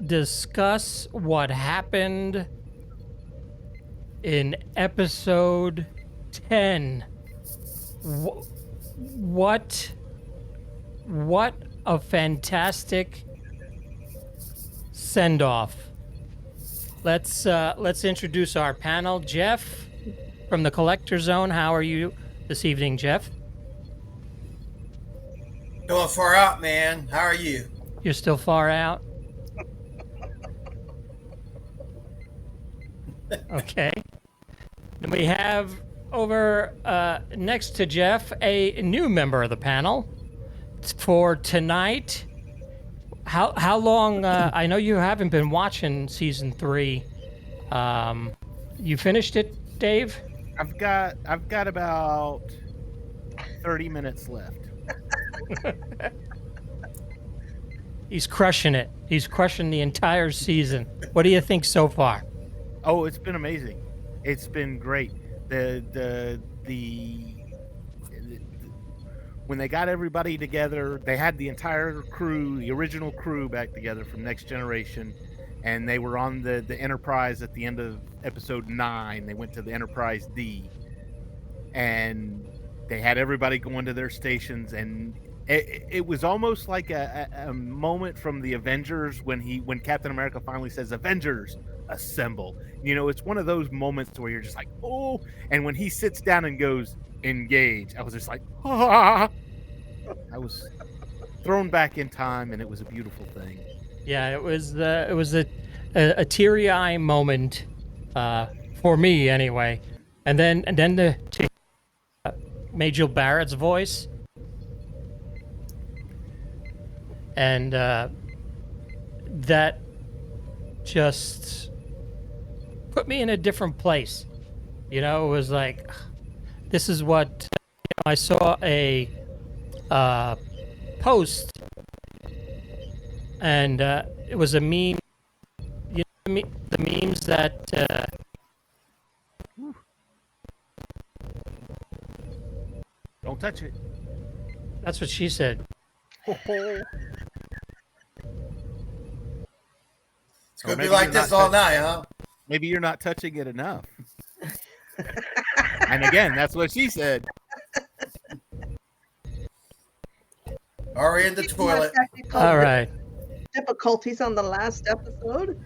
discuss what happened in episode 10. What a fantastic send-off. Let's introduce our panel. Jeff from the Collector Zone. How are you this evening, Jeff? Going far out, man. How are you? You're still far out? Okay. Then we have over next to Jeff a new member of the panel for tonight. How long? I know you haven't been watching season 3. You finished it, Dave? I've got about 30 minutes left. He's crushing it. He's crushing the entire season. What do you think so far? Oh, it's been amazing. It's been great. When they got everybody together, they had the entire crew, the original crew, back together from Next Generation, and they were on the Enterprise at the end of episode 9. They went to the Enterprise D, and they had everybody going to their stations, and it was almost like a moment from the Avengers when Captain America finally says, "Avengers, assemble." You know, it's one of those moments where you're just like, oh, and when he sits down and goes, "Engage," I was just like, ah. I was thrown back in time, and it was a beautiful thing. Yeah, it was a teary-eye moment for me anyway. And then the Majel Barrett's voice, and that just put me in a different place. You know, it was like, this is what I saw a post, and it was a meme. You know, the memes that Don't touch it. that's what she said. It's going to be like this all night, huh? Maybe you're not touching it enough. And again, that's what she said. Are in the toilet. All right. Difficulties on the last episode.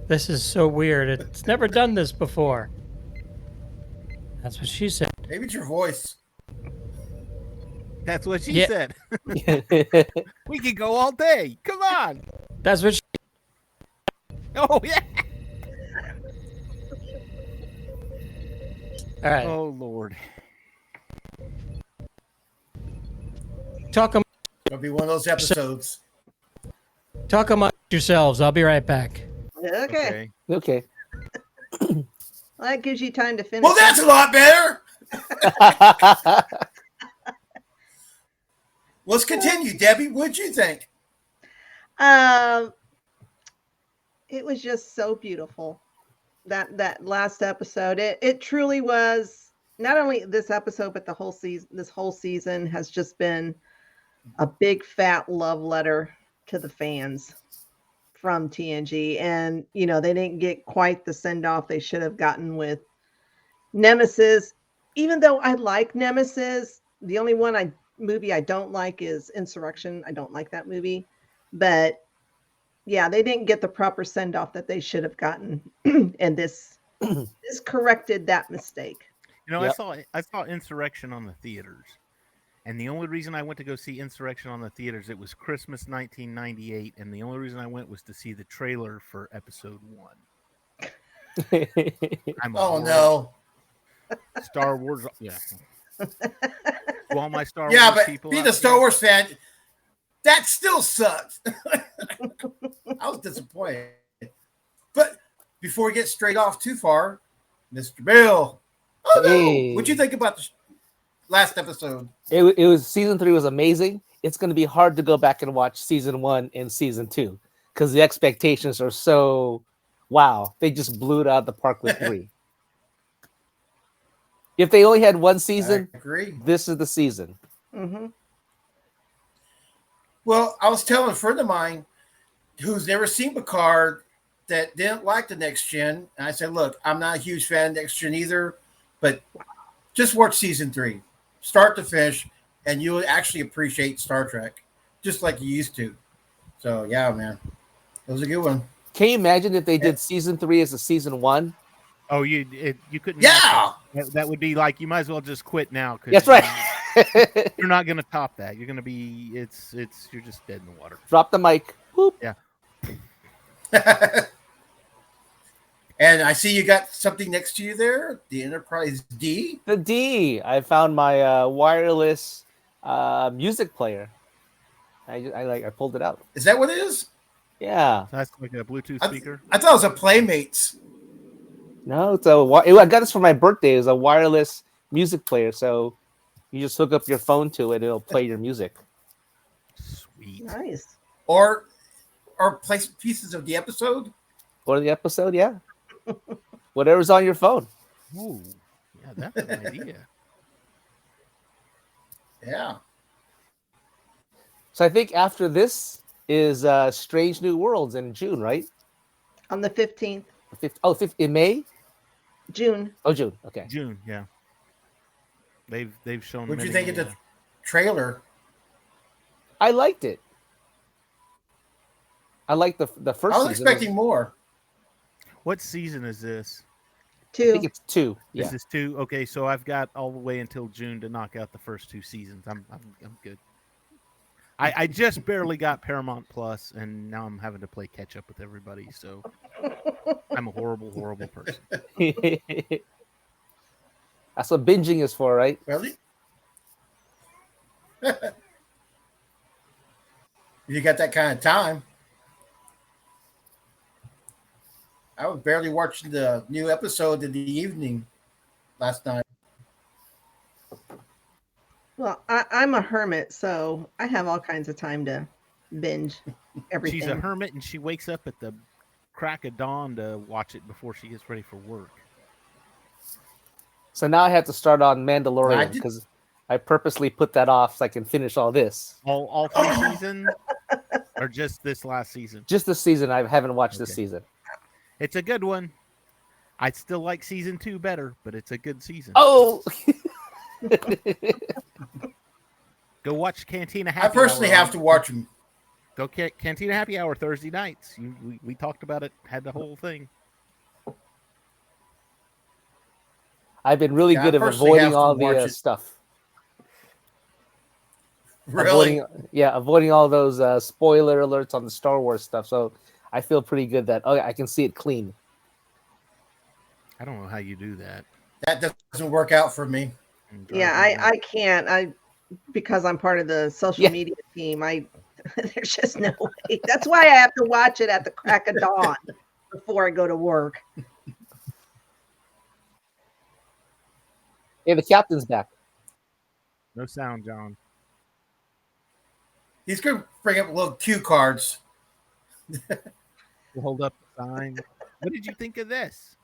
This is so weird. It's never done this before. That's what she said. Maybe it's your voice. That's what she Yeah. said. We could go all day. Come on. That's what she... Oh, yeah. All right. Oh, Lord. Talk It'll be one of those episodes. among yourselves. I'll be right back. Okay. Okay. Well, that gives you time to finish. Well, that's a lot better. Let's continue, Debbie. What'd you think? It was just so beautiful. That last episode. It truly was. Not only this episode, but the whole season. This whole season has just been a big fat love letter to the fans from TNG. And you know, they didn't get quite the send off they should have gotten with Nemesis. Even though I like Nemesis, the only movie I don't like is Insurrection. I don't like that movie. But yeah, they didn't get the proper send off that they should have gotten. And this corrected that mistake. You know, Yep. I saw Insurrection on the theaters. And the only reason I went to go see Insurrection on the theaters, it was Christmas 1998, and the only reason I went was to see the trailer for episode 1. Oh, no. Star Wars, yeah. To all my Star Yeah, Wars but people being out a Star there, Wars fan, that still sucks. I was disappointed. But before we get straight off too far, Mr. Bill, Hey. what'd you think about the last episode? It was season 3 was amazing. It's going to be hard to go back and watch season 1 and season 2 because the expectations are so wow. They just blew it out of the park with 3. If they only had one season, I agree. this is the season. Mm-hmm. Well, I was telling a friend of mine who's never seen Picard that didn't like the Next Gen, and I said, "Look, I'm not a huge fan of Next Gen either, but just watch season 3, start to finish, and you'll actually appreciate Star Trek just like you used to." So yeah, man, it was a good one. Can you imagine if they did season 3 as a season 1? Oh, you couldn't. Yeah. That would be like you might as well just quit now. That's right. You're not going to top that. You're going to be. You're just dead in the water. Drop the mic. Boop. Yeah. And I see you got something next to you there, the Enterprise D. The D. I found my wireless music player. I pulled it out. Is that what it is? Yeah. So that's like a Bluetooth speaker. I thought it was a Playmates. No, it's I got this for my birthday. It's a wireless music player, so you just hook up your phone to it, and it'll play your music. Sweet. Nice. Or play pieces of the episode. Or the episode, yeah. Whatever's on your phone. Ooh, yeah, that's an idea. Yeah. So I think after this is Strange New Worlds in June, right? On the 15th. In May? June. Oh, June. Okay. June, yeah. They've shown. What'd you think of the trailer? I liked it. I liked the first. I was season. expecting more. What season is this? 2. I think it's 2. Yeah. Is this 2? Okay, so I've got all the way until June to knock out the first 2 seasons. I'm good. I just barely got Paramount Plus, and now I'm having to play catch up with everybody. So I'm a horrible, horrible person. That's what binging is for, right? Really? You got that kind of time. I was barely watching the new episode in the evening last night. Well, I'm a hermit, so I have all kinds of time to binge everything. She's a hermit, and she wakes up at the crack of dawn to watch it before she gets ready for work. So now I have to start on Mandalorian because I purposely put that off so I can finish all this. All 3 seasons, or just this last season? Just this season. I haven't watched this season. It's a good one. I still like season 2 better, but it's a good season. Oh. Go watch Cantina Happy Hour. I personally have to watch them. Go Cantina Happy Hour Thursday nights. We talked about it, had the whole thing. I've been really good at avoiding all the stuff. Really? Avoiding all those spoiler alerts on the Star Wars stuff. So I feel pretty good that I can see it clean. I don't know how you do that. That doesn't work out for me. Yeah, I can't. Because I'm part of the social media team. There's just no way. That's why I have to watch it at the crack of dawn before I go to work. Hey, the captain's back. No sound, John. He's going to bring up little cue cards. We'll hold up the sign. What did you think of this?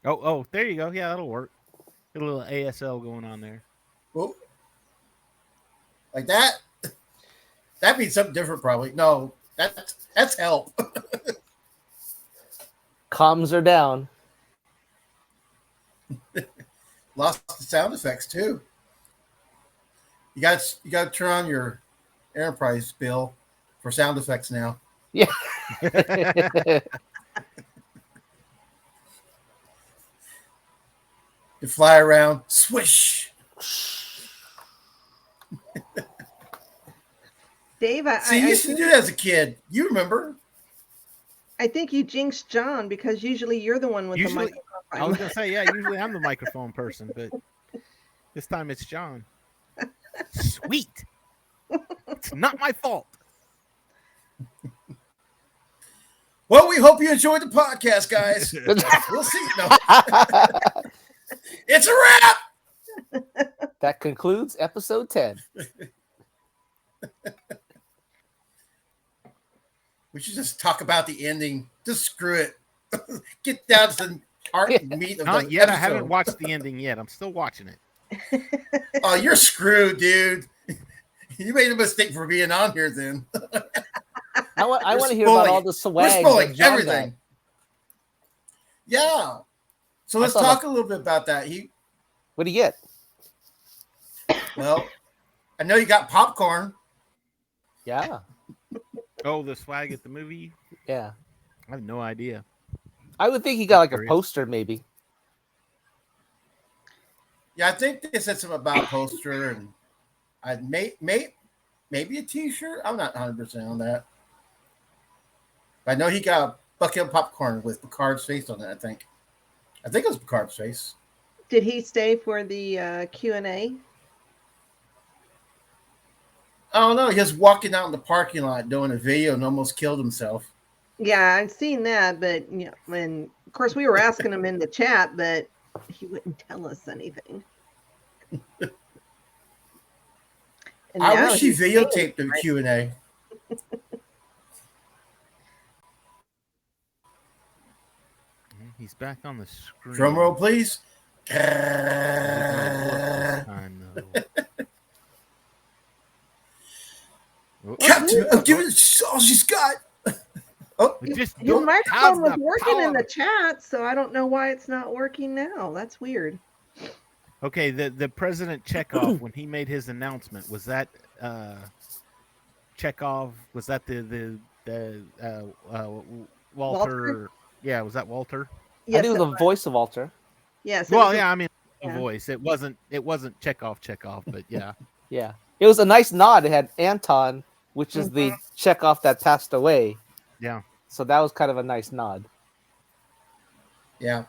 Oh, there you go. Yeah, that'll work. Get a little ASL going on there. Oh. Like that? That means something different, probably. No, that's help. Comms are down. Lost the sound effects too. You got to turn on your Enterprise, Bill, for sound effects now. Yeah. You fly around, swish. Dave, See, you used to do that as a kid. You remember? I think you jinxed John because usually you're the one with the microphone. I was going to say, usually I'm the microphone person, but this time it's John. Sweet. It's not my fault. Well, we hope you enjoyed the podcast, guys. We'll see. No. It's a wrap. That concludes episode 10. We should just talk about the ending. Just screw it. Get down to the heart and meat of Not the yet. episode. I haven't watched the ending yet. I'm still watching it. Oh, you're screwed, dude. You made a mistake for being on here then. I want We're to hear about spoiling all it. the We're swag spoiling that John everything. got. Yeah. So let's saw talk a little bit about that. What do you get? Well, I know you got popcorn. Yeah. Oh, the swag at the movie? Yeah. I have no idea. I would think he got like a Curious. poster, maybe. Yeah, I think they said something about poster and I maybe a T-shirt. I'm not 100% on that. But I know he got a bucket of popcorn with Picard's face on it. I think it was Picard's face. Did he stay for the Q&A? I don't know. He was walking out in the parking lot doing a video and almost killed himself. Yeah, I've seen that, but when of course we were asking him in the chat, but he wouldn't tell us anything. And I now wish he he's saying videotaped the right. Q&A. He's back on the screen. Drum roll, please. Captain, I'm giving it all she's got. Oh, His microphone was working in the chat, so I don't know why it's not working now. That's weird. Okay, the President Chekhov, when he made his announcement, was that Chekhov? Was that the Walter? Yeah, was that Walter? Yes, I knew the voice of Walter. Yes. Well, yeah, I mean the yeah. voice. It wasn't Chekhov, but yeah. Yeah. It was a nice nod. It had Anton, which is the Chekhov that passed away. Yeah. So that was kind of a nice nod. yeah.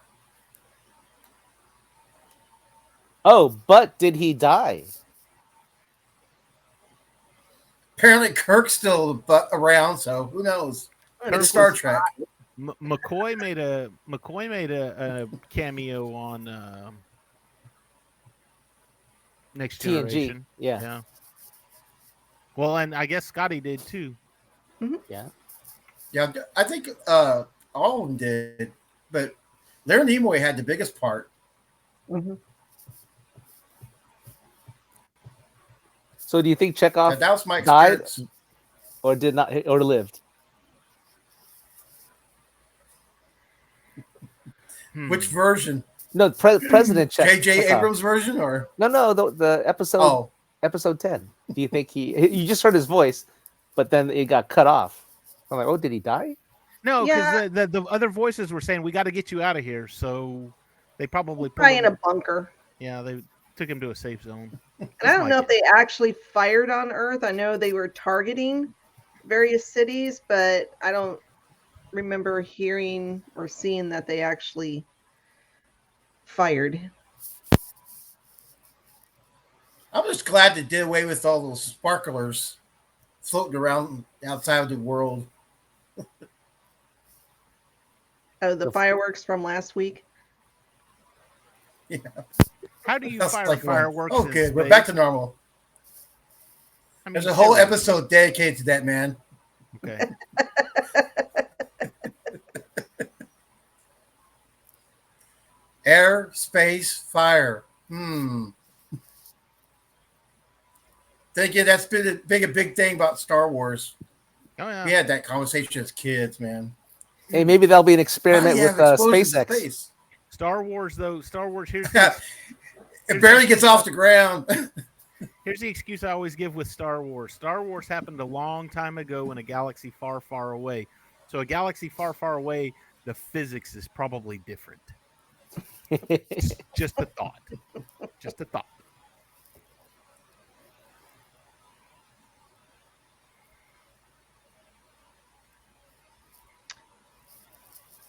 Oh, but did he die? Apparently, Kirk's still around, so who knows? It's Star Trek. McCoy made a cameo on Next Generation. Yeah. Well, and I guess Scotty did too. Yeah. Yeah, I think all of them did, but Leonard Nimoy had the biggest part. Mm-hmm. So do you think Chekhov That was my died experience. or did not or lived? Which version? No, President J.J. Chekhov. Abrams version or No, the episode episode 10. Do you think you just heard his voice, but then it got cut off? I'm like, oh, did he die? No, because the other voices were saying we got to get you out of here, so they probably in a bunker. Yeah, they took him to a safe zone. And I don't know if they actually fired on Earth. I know they were targeting various cities, but I don't remember hearing or seeing that they actually fired. I'm just glad they did away with all those sparklers floating around outside of the world. Oh, the fireworks from last week? Yeah. How do you fire fireworks? Okay, we're back to normal. I mean, there's a whole episode dedicated to that, man. Okay. Air, space, fire. Think that's been a big thing about Star Wars. Oh yeah. We had that conversation as kids, man. Hey, maybe that'll be an experiment with SpaceX. Space. Star Wars, though. Star Wars. Here's it barely gets off the ground. Here's the excuse I always give with Star Wars. Star Wars happened a long time ago in a galaxy far, far away. So a galaxy far, far away, the physics is probably different. Just a thought. Just a thought.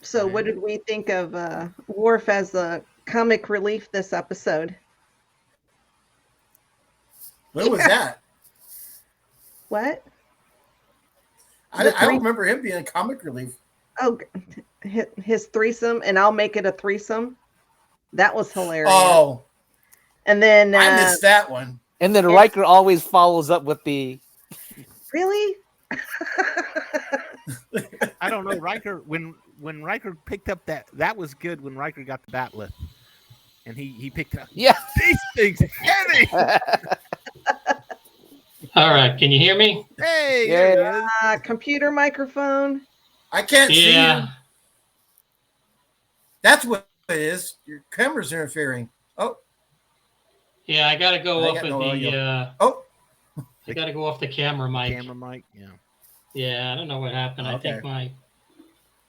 So what did we think of Worf as the comic relief this episode? When was that? What? I don't remember him being a comic relief. Oh, his threesome, and I'll make it a threesome. That was hilarious. Oh. And then I missed that one. And then Riker always follows up with the really? I don't know. Riker, when Riker picked up that was good when Riker got the bat lift. and he picked it up. Yeah. These things heavy. All right, can you hear me? Hey, Yeah. there he is. Computer microphone. I can't see you. Yeah. That's what it is. Your camera's interfering. Oh, Yeah, I gotta go I off got of no the audio. Oh, I gotta go off the camera mic. Camera mic. Yeah. Yeah, I don't know what happened. Okay.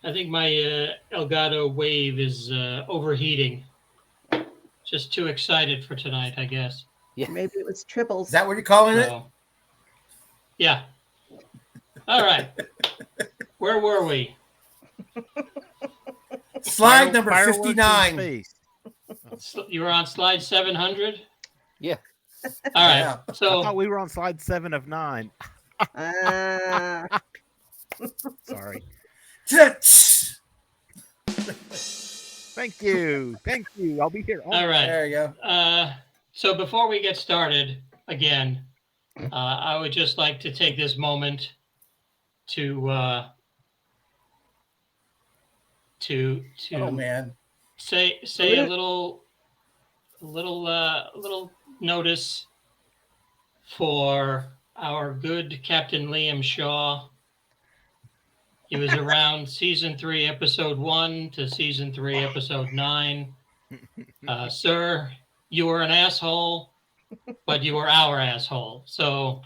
I think my Elgato Wave is overheating. Just too excited for tonight, I guess. Maybe it was triples. is that what you're calling it? So, yeah. All right. Where were we? Slide number Fireworks in 59. space. You were on slide 700. Yeah. All right. Yeah. I So thought we were on slide 7 of 9. Ah, Sorry. There Thank you. I'll be here. all right. you go. So before we get started again, I would just like to take this moment to Oh man. say a little notice for our good Captain Liam Shaw. He was around season 3, episode 1 to season 3, episode 9. Sir, you were an asshole, but you were our asshole. So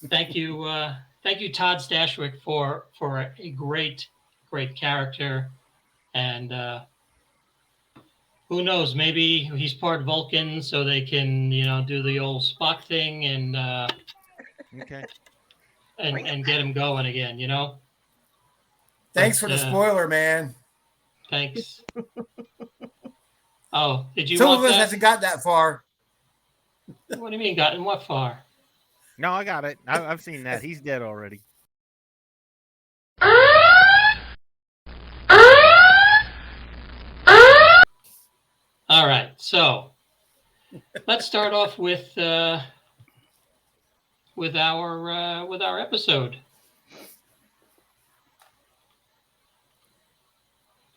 thank you, Todd Stashwick, for a great character. And who knows, maybe he's part Vulcan, so they can, do the old Spock thing and Okay. and get him going again, Thanks But, for the spoiler, man. Thanks. Oh, did you Some want of us that? hasn't got that far. What do you mean, gotten what far? No, I got it. I've seen that. He's dead already. All right, so let's start off with our episode.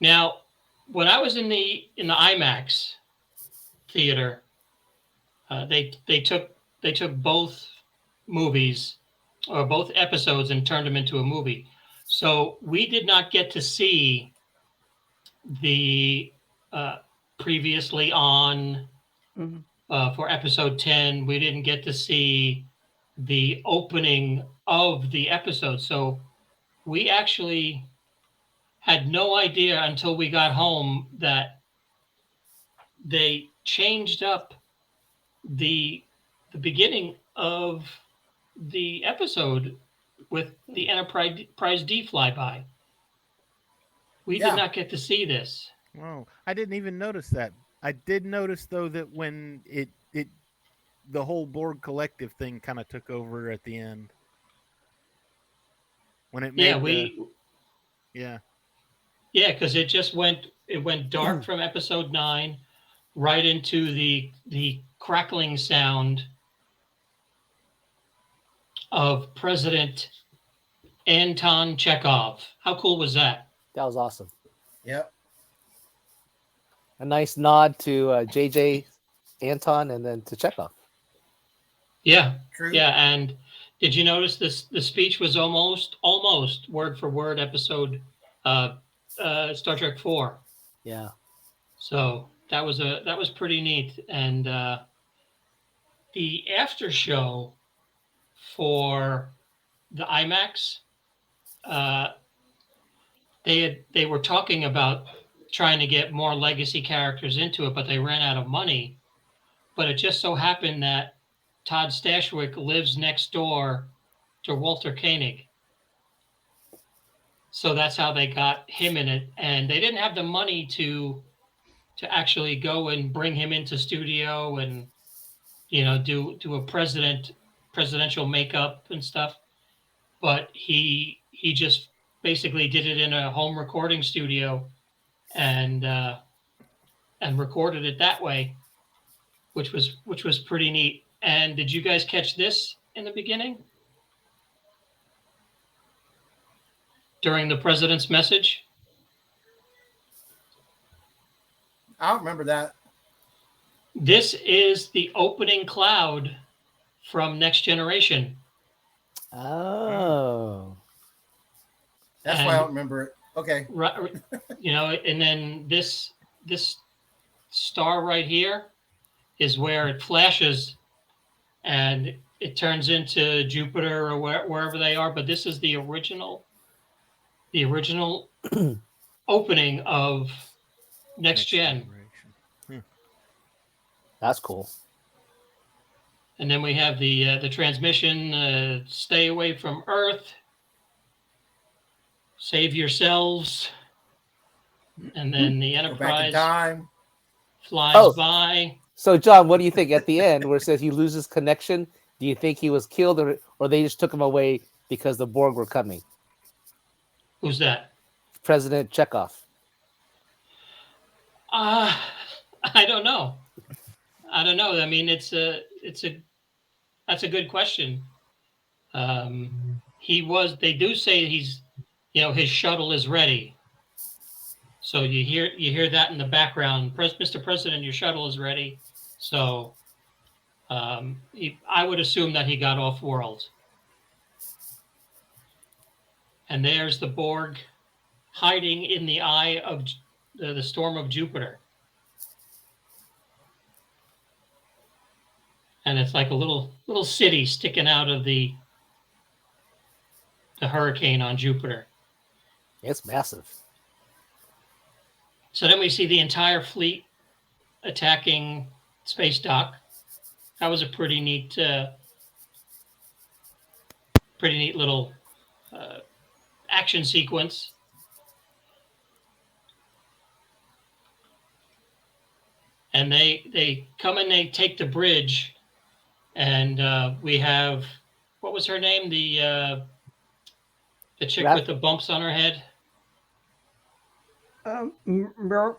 Now, when I was in the IMAX theater, they took both movies or both episodes and turned them into a movie. So we did not get to see the previously on for episode 10. We didn't get to see the opening of the episode. So we actually had no idea until we got home that they changed up the beginning of the episode with the Enterprise D flyby. We Yeah. did not get to see this. Oh, I didn't even notice that. I did notice though that when it the whole Borg collective thing kind of took over at the end. When it made Yeah, because it went dark from episode 9 right into the crackling sound of President Anton Chekhov. How cool was that? That was awesome. Yep. A nice nod to JJ, Anton, and then to Chekhov. Yeah, True. yeah. And did you notice this? The speech was almost word for word episode Star Trek 4. Yeah. So that was pretty neat. And the after show for the IMAX, they were talking about trying to get more legacy characters into it, but they ran out of money. But it just so happened that Todd Stashwick lives next door to Walter Koenig. So that's how they got him in it. And they didn't have the money to actually go and bring him into studio and, do a presidential makeup and stuff. But he just basically did it in a home recording studio and recorded it that way, which was pretty neat. And did you guys catch this in the beginning? During the president's message? I don't remember that. This is the opening cloud from Next Generation. Oh. That's why I don't remember it. Okay. And then this star right here is where it flashes and it turns into Jupiter or wherever they are. But this is the original opening of Next Gen. That's cool. And then we have the transmission, stay away from Earth, save yourselves. And then the Go back in Enterprise time. flies by. So, John, what do you think at the end where it says he loses connection? Do you think he was killed or they just took him away because the Borg were coming? Who's that? President Chekhov. I don't know. I mean, that's a good question. They do say he's, his shuttle is ready. So you hear that in the background, Mr. President, your shuttle is ready. So I would assume that he got off world. And there's the Borg hiding in the eye of the storm of Jupiter. And it's like a little city sticking out of the hurricane on Jupiter. It's massive. So then we see the entire fleet attacking Space Dock. That was a pretty neat little action sequence. And they come and they take the bridge, and we have, what was her name? The chick with the bumps on her head. Mura.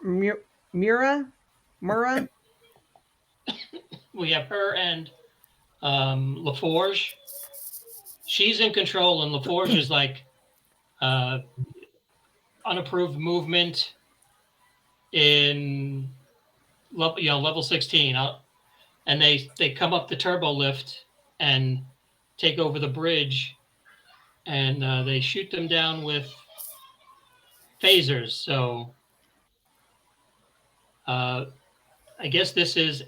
We have her and LaForge. She's in control, and LaForge is like unapproved movement in level 16. And they come up the turbo lift and take over the bridge, and they shoot them down with phasers. So I guess this is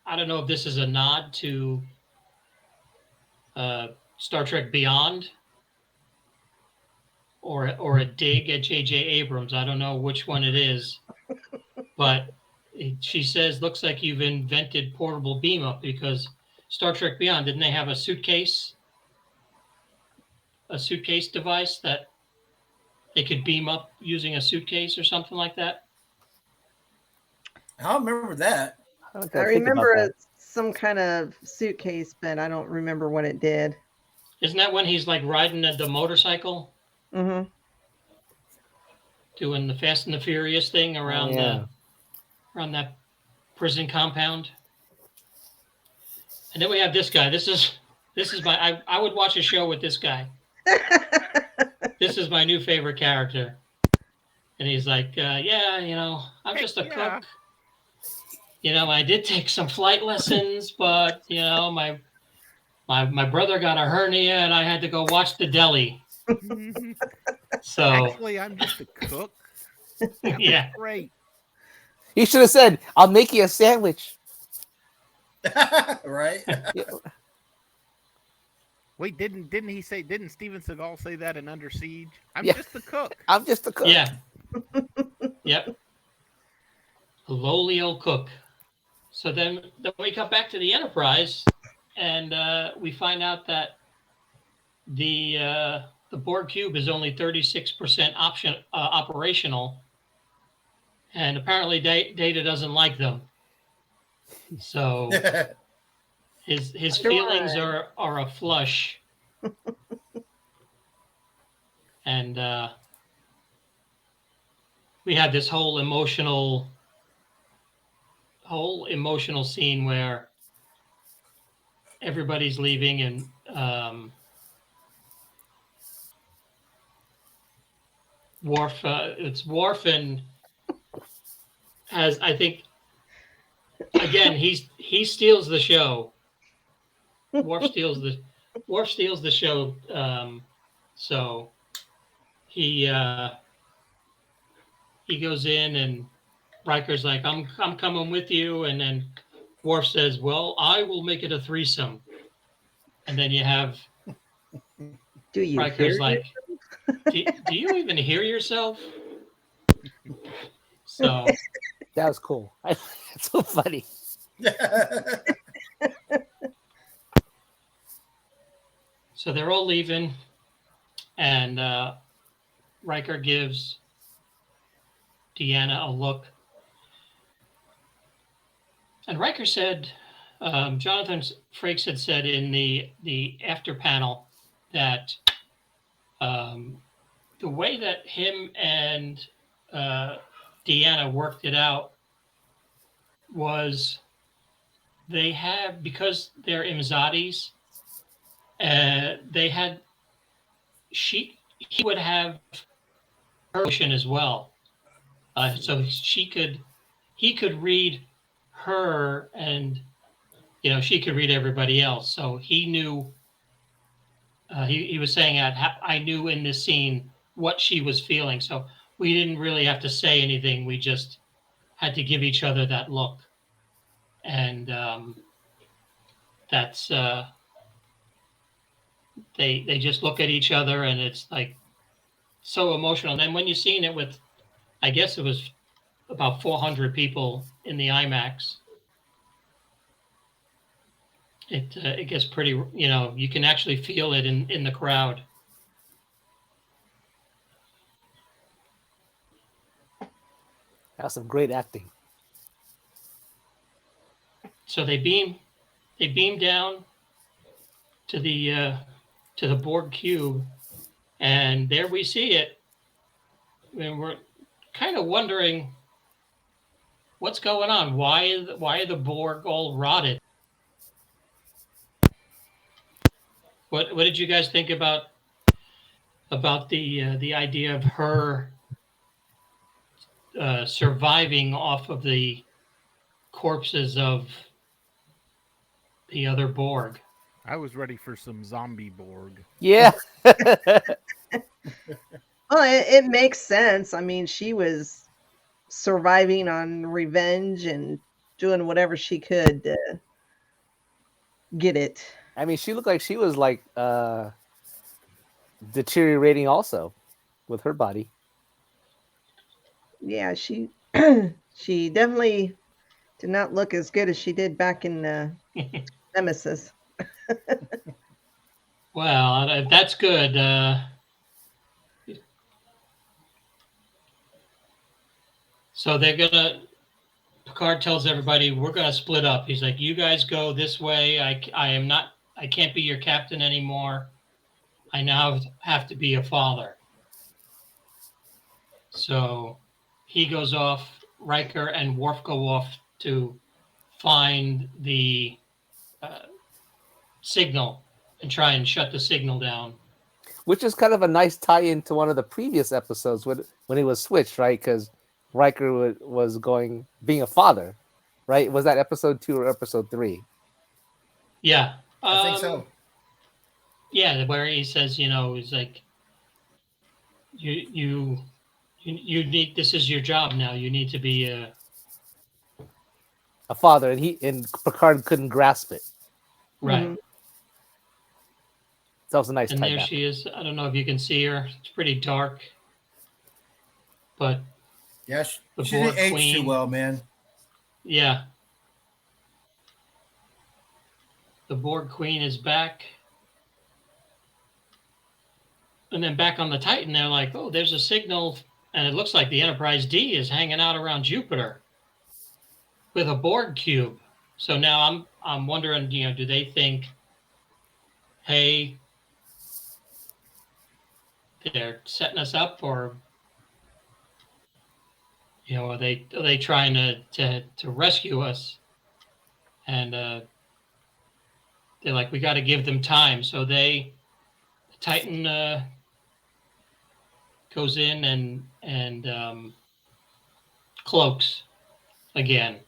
I don't know if this is a nod to Star Trek Beyond or a dig at J.J. Abrams. I don't know which one it is, but she says, looks like you've invented portable beam up, because Star Trek Beyond, didn't they have a suitcase device that they could beam up using a suitcase or something like that? I don't remember that. I remember it's some kind of suitcase, but I don't remember what it did. Isn't that when he's like riding the motorcycle? Mm-hmm. Doing the Fast and the Furious thing around that prison compound. And then we have this guy. This is I would watch a show with this guy. This is my new favorite character. And he's like, I'm just a cook. I did take some flight lessons, but my brother got a hernia and I had to go watch the deli. So actually, I'm just a cook. Yeah, great. You should have said, "I'll make you a sandwich." Right? Wait, didn't Steven Seagal say that in Under Siege? I'm Yeah. just a cook. I'm just a cook. Yeah. Yep. A lowly old cook. So then we come back to the Enterprise, and we find out that the Borg cube is only 36% operational, and apparently Data doesn't like them. So his feelings are a flush, and we had this whole emotional scene where everybody's leaving, and Worf and I think again, he steals the show. Worf steals the show. So he goes in and Riker's like, I'm coming with you, and then Worf says, well, I will make it a threesome. And then you have Do you Riker's hear like, do you even hear yourself? So That was cool. It's so funny. so they're all leaving, and Riker gives Deanna a look. And Riker said, Jonathan Frakes had said in the after panel that the way that him and Deanna worked it out was they have, because they're Imzadis, they had, he would have her emotion as well. So he could read her, and she could read everybody else. So he knew. He was saying that I knew in this scene what she was feeling. So we didn't really have to say anything. We just had to give each other that look, and that's they just look at each other, and it's like so emotional. And then when you've seen it with, I guess it was about 400 people in the IMAX, it gets pretty. You can actually feel it in the crowd. That's some great acting. So they beam down to the Borg cube, and there we see it. And we're kind of wondering what's going on. Why are the Borg all rotted? What did you guys think about the idea of her surviving off of the corpses of the other Borg? I was ready for some zombie Borg. Yeah. Well, it makes sense. I mean, she was surviving on revenge and doing whatever she could to get it. I mean, she looked like she was like deteriorating also with her body. Yeah, she she definitely did not look as good as she did back in Nemesis. Well, that's good. So Picard tells everybody, we're gonna split up. He's like, you guys go this way. I can't be your captain anymore. I now have to be a father. So he goes off. Riker and Worf go off to find the signal and try and shut the signal down. Which is kind of a nice tie-in to one of the previous episodes when it was switched, right? Because Riker was being a father, right? Was that episode 2 or episode 3? Yeah. I think so. Yeah, where he says, he's like, you need, this is your job now. You need to be a father, and Picard couldn't grasp it. Right. Mhm. So that was a nice And tie there back. she is. I don't know if you can see her. It's pretty dark. But Yeah, the she Borg didn't age Queen. too well, man. Yeah. The Borg Queen is back. And then back on the Titan, they're like, oh, there's a signal. And it looks like the Enterprise D is hanging out around Jupiter with a Borg cube. So now I'm wondering, do they think, hey, they're setting us up, or are they trying to rescue us? And they're like, we got to give them time. So the Titan goes in and cloaks again.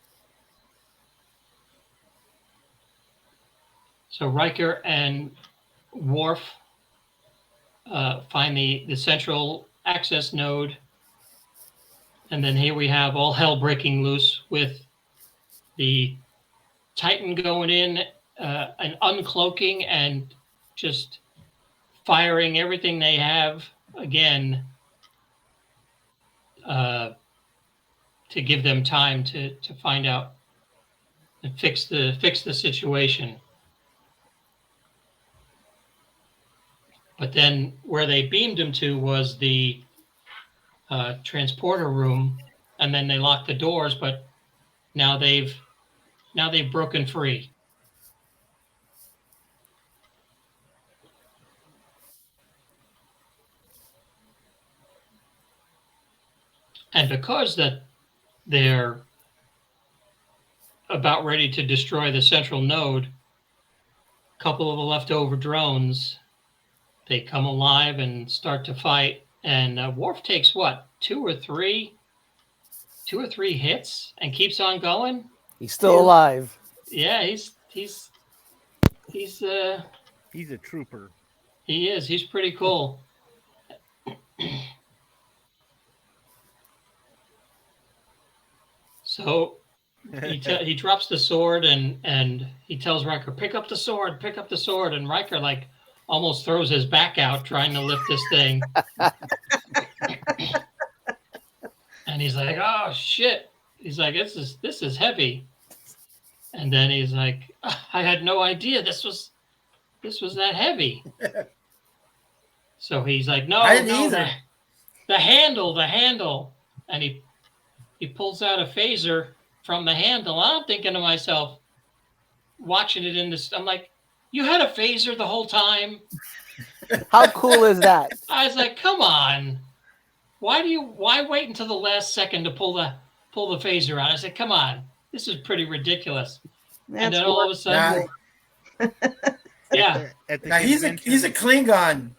So Riker and Worf find the central access node. And then here we have all hell breaking loose with the Titan going in and uncloaking and just firing everything they have again to give them time to find out and fix the situation. But then where they beamed him to was the transporter room, and then they locked the doors. But now they've broken free. And because that they're about ready to destroy the central node, a couple of the leftover drones, they come alive and start to fight. And Worf takes what, two or three hits and keeps on going. He's still alive. Yeah, he's He's a trooper. he is. He's pretty cool. So he drops the sword and he tells Riker, pick up the sword, and Riker like almost throws his back out trying to lift this thing. And he's like, oh shit. He's like, this is heavy. And then he's like, I had no idea this was that heavy. So he's like, no, the handle. And he pulls out a phaser from the handle. I'm thinking to myself, watching it in this, I'm like, you had a phaser the whole time? How cool is that? I was like, come on. Why wait until the last second to pull the phaser out? I said, come on. This is pretty ridiculous. And then all of a sudden, yeah. He's a Klingon.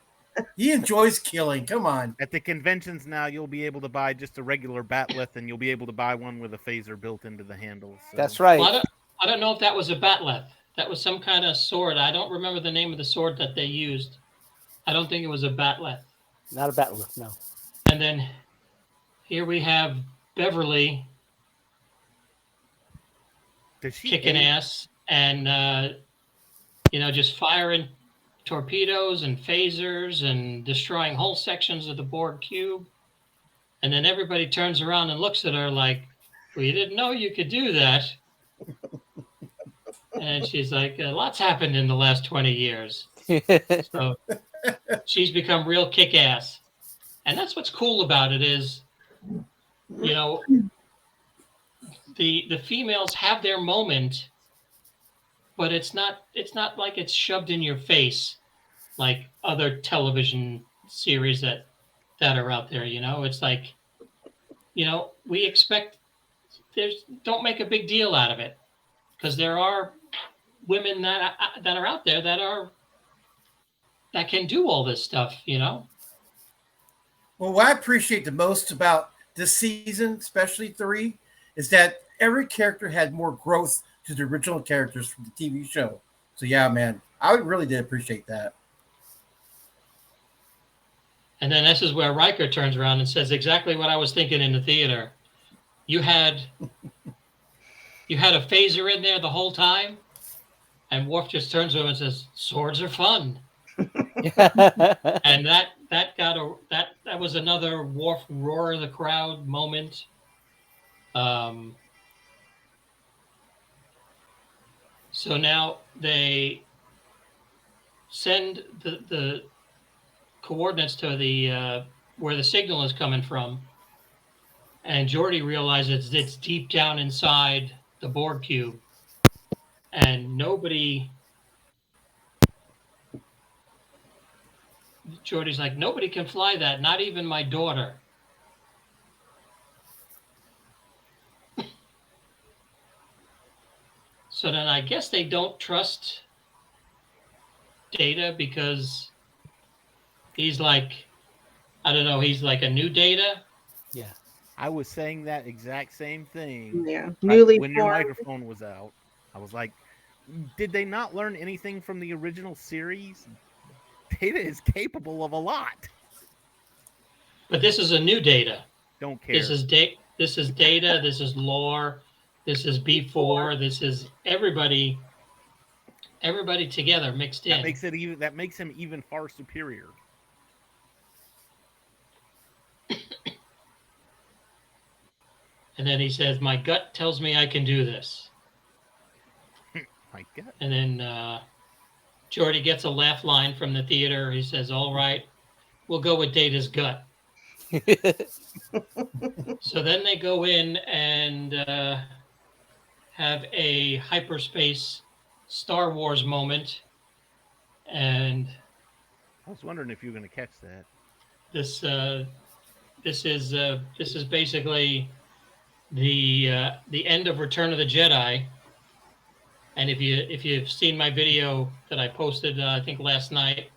He enjoys killing. Come on. At the conventions now, you'll be able to buy just a regular batleth, and you'll be able to buy one with a phaser built into the handle. So. That's right. Well, I don't know if that was a batleth. That was some kind of sword. I don't remember the name of the sword that they used. I don't think it was a batleth. Not a batleth, no. And then here we have Beverly kicking ass and just firing torpedoes and phasers and destroying whole sections of the Borg cube. And then everybody turns around and looks at her like, well, you didn't know you could do that. And she's like, lots happened in the last 20 years. So she's become real kick-ass. And that's what's cool about it is, the females have their moment, but it's not like it's shoved in your face like other television series that are out there. It's like, we expect don't make a big deal out of it, because there are women that are out there that can do all this stuff. Well, what I appreciate the most about this season, especially 3, is that every character had more growth to the original characters from the TV show. So yeah, man, I really did appreciate that. And then this is where Riker turns around and says exactly what I was thinking in the theater. You had a phaser in there the whole time? And Worf just turns to him and says, swords are fun. And that was another Worf roar of the crowd moment. So now they send the coordinates to the where the signal is coming from, and Geordi realizes it's deep down inside the Borg cube, and Geordi's like, nobody can fly that, not even my daughter. So then I guess they don't trust Data because he's like, I don't know, he's like a new Data. Yeah. I was saying that exact same thing. Yeah. When your microphone was out, I was like, Did they not learn anything from the original series? Data is capable of a lot. But this is a new Data. Don't care. This is Data. This is lore. This is B4. This is everybody together mixed in. That makes him even far superior. And then he says, "My gut tells me I can do this." My gut. And then Jordy gets a laugh line from the theater. He says, "All right, we'll go with Data's gut." So then they go in and have a hyperspace Star Wars moment. And I was wondering if you were going to catch that. this is basically the end of Return of the Jedi. And if you've seen my video that I posted, I think last night,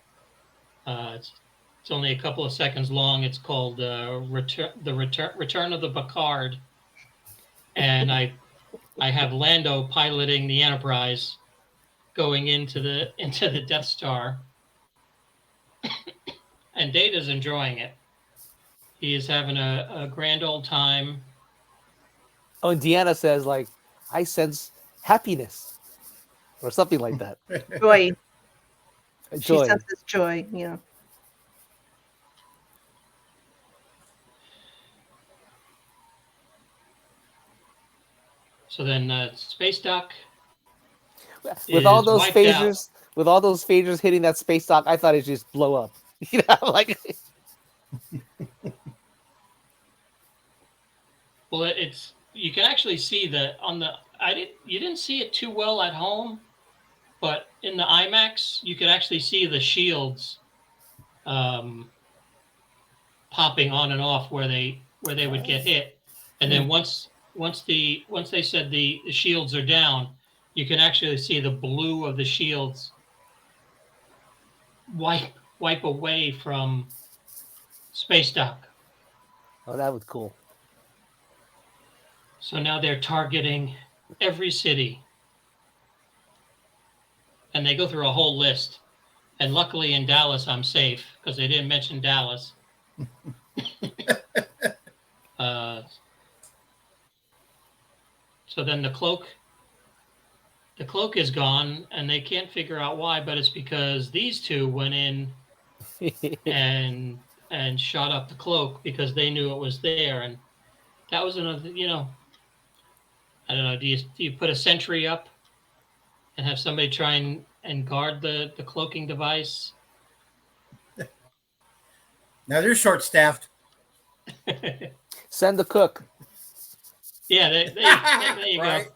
it's only a couple of seconds long. It's called Return of the Picard, and I have Lando piloting the Enterprise, going into the Death Star, and Data's enjoying it. He is having a grand old time. Oh, and Deanna says, like, I sense happiness or something like that. Joy. Joy. She senses joy. Yeah. So then Space Dock With all is those wiped phasers, with all those phasers hitting that space dock, I thought it'd just blow up. You know, like Well, it's you can actually see you didn't see it too well at home, but in the IMAX you could actually see the shields popping on and off where they would get hit, and then once they said the shields are down, you can actually see the blue of the shields wipe away from Space Dock. oh, that was cool. So now they're targeting every city. And they go through a whole list. And luckily in Dallas, I'm safe because they didn't mention Dallas. So then the cloak is gone, and they can't figure out why, but it's because these two went in and shot up the cloak because they knew it was there. And that was another, I don't know. Do you put a sentry up and have somebody try and guard the cloaking device? Now they're short-staffed. Send the cook. Yeah, there you Right. go.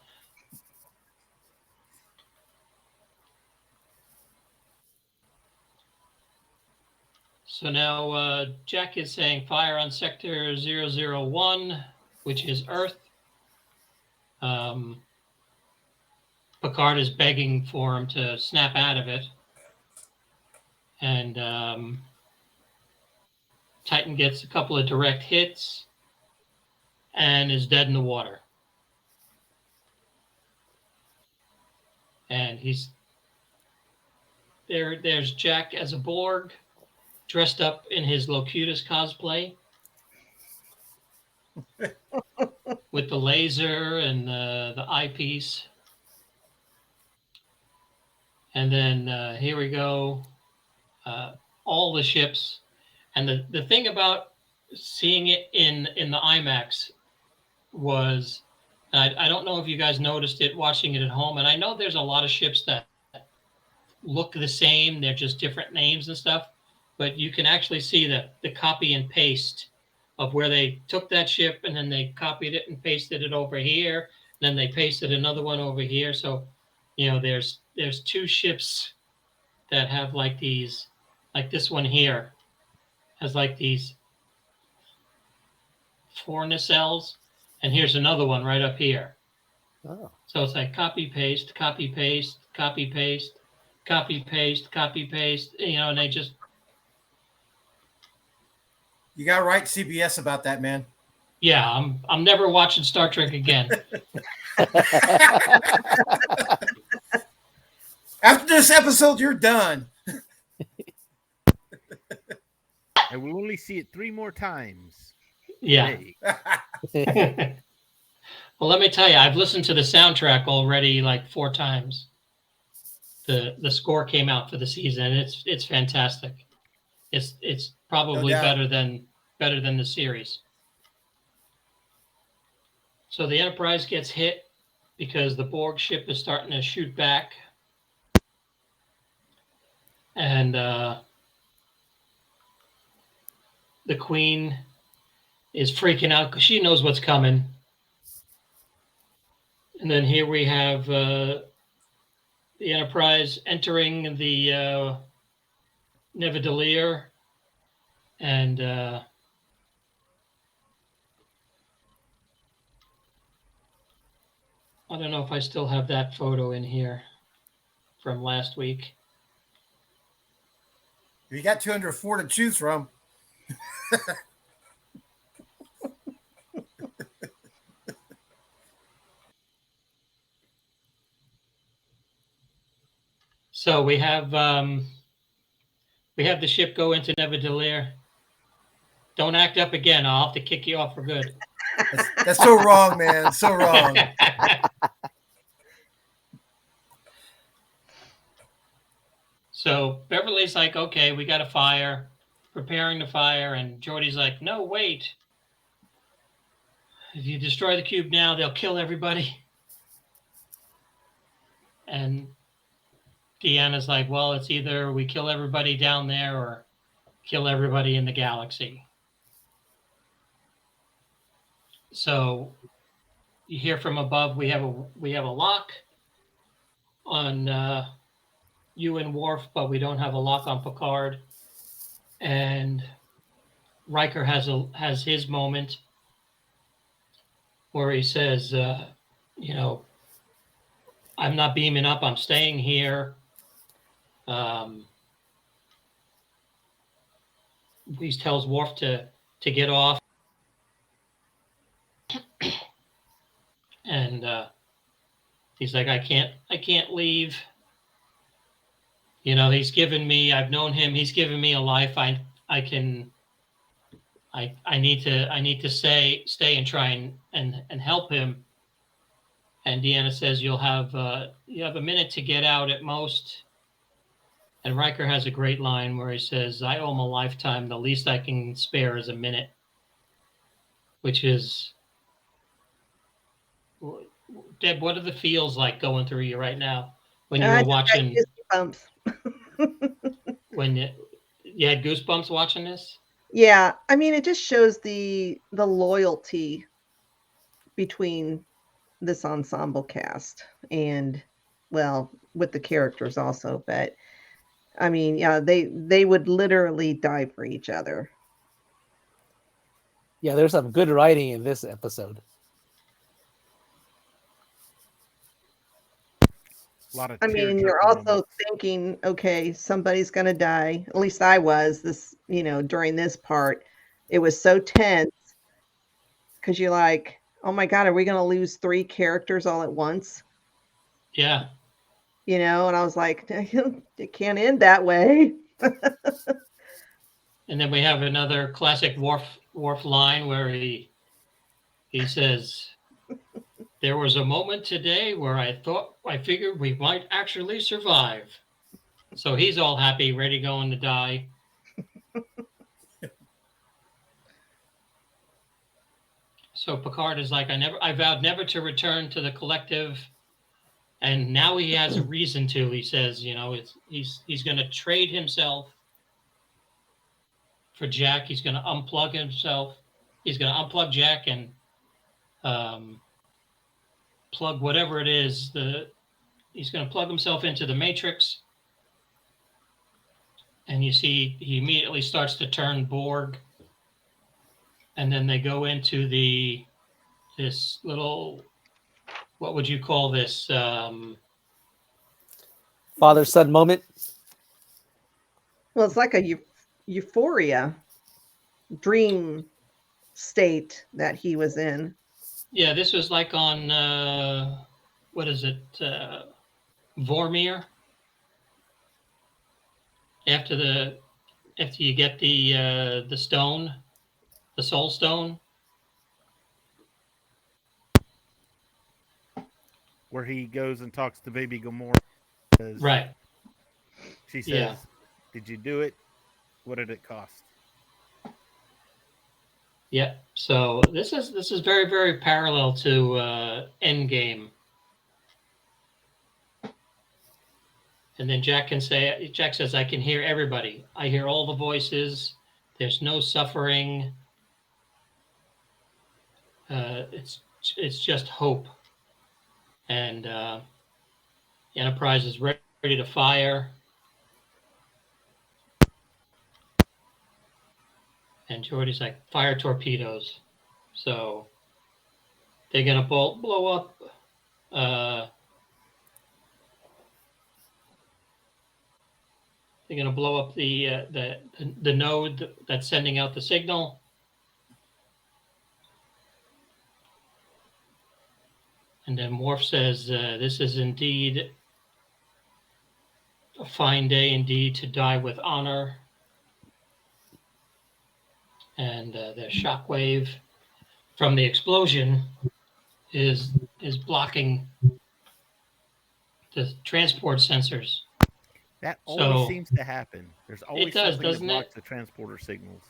So now Jack is saying fire on Sector 001, which is Earth. Picard is begging for him to snap out of it. And Titan gets a couple of direct hits and is dead in the water. And there's Jack as a Borg, dressed up in his Locutus cosplay. With the laser and the eyepiece. And then here we go. All the ships. And the thing about seeing it in the IMAX was, I don't know if you guys noticed it watching it at home, and I know there's a lot of ships that look the same. They're just different names and stuff. But you can actually see the copy and paste of where they took that ship and then they copied it and pasted it over here. Then they pasted another one over here. So, there's two ships that have like these, like this one here has like these 4 nacelles, and here's another one right up here. Oh. So it's like copy, paste, copy, paste, copy, paste, copy, paste, copy, paste, and they just. You got to write CBS about that, man. Yeah, I'm never watching Star Trek again. After this episode, you're done. And we'll only see it 3 more times. Yeah. Today. Well, let me tell you, I've listened to the soundtrack already like 4 times. The score came out for the season. It's fantastic. It's probably No doubt. better than the series. So the Enterprise gets hit because the Borg ship is starting to shoot back, and the Queen is freaking out because she knows what's coming. And then here we have the Enterprise entering the Nevedalier, and I don't know if I still have that photo in here from last week. You got 204 to choose from. So we have the ship go into Nevedalier. Don't act up again. I'll have to kick you off for good. That's so wrong, man. So wrong. So Beverly's like, okay, we got a fire, preparing to fire, and Geordi's like, no, wait. If you destroy the cube now, they'll kill everybody. And Deanna's like, well, it's either we kill everybody down there or kill everybody in the galaxy. So you hear from above, we have a lock on you and Worf, but we don't have a lock on Picard. And Riker has his moment where he says, I'm not beaming up, I'm staying here. He tells Worf to get off. And he's like, I can't leave. I've known him, he's given me a life. I need to stay and try and help him. And Deanna says, you have a minute to get out at most. And Riker has a great line where he says, I owe him a lifetime. The least I can spare is a minute. Which is, Deb, what are the feels like going through you right now when you were watching? Goosebumps. When you had goosebumps watching this? Yeah, I mean, it just shows the loyalty between this ensemble cast and, well, with the characters also. But I mean, yeah, they would literally die for each other. Yeah, there's some good writing in this episode. A lot of I mean, you're tear-jerking also thinking, okay, somebody's going to die. At least I was during this part. It was so tense because you're like, oh my God, are we going to lose 3 characters all at once? Yeah. And I was like, it can't end that way. And then we have another classic Worf line where he says, there was a moment today where I figured we might actually survive. So he's all happy, ready, going to die. So Picard is like, I vowed never to return to the collective. And now he has a reason to. He says, he's going to trade himself for Jack. He's going to unplug himself. He's going to unplug Jack and plug whatever it is. He's going to plug himself into the Matrix. And you see he immediately starts to turn Borg. And then they go into this little, what would you call this? Father-son moment. Well, it's like a euphoria dream state that he was in. Yeah, this was like on, what is it? Vormir. after you get the stone, the soul stone. Where he goes and talks to Baby Gamora. Says, Right. She says, Yeah. "Did you do it? What did it cost?" Yeah. So this is very, very parallel to Endgame. And then Jack says, "I can hear everybody. I hear all the voices. There's no suffering. It's just hope." And Enterprise is ready to fire. And Geordi's like, "Fire torpedoes." So they're gonna blow up. They're gonna blow up the node that's sending out the signal. And then Worf says, "This is indeed a fine day, indeed, to die with honor." And the shockwave from the explosion is blocking the transport sensors. That always So seems to happen. There's always does, something that doesn't blocks it? the transporter signals.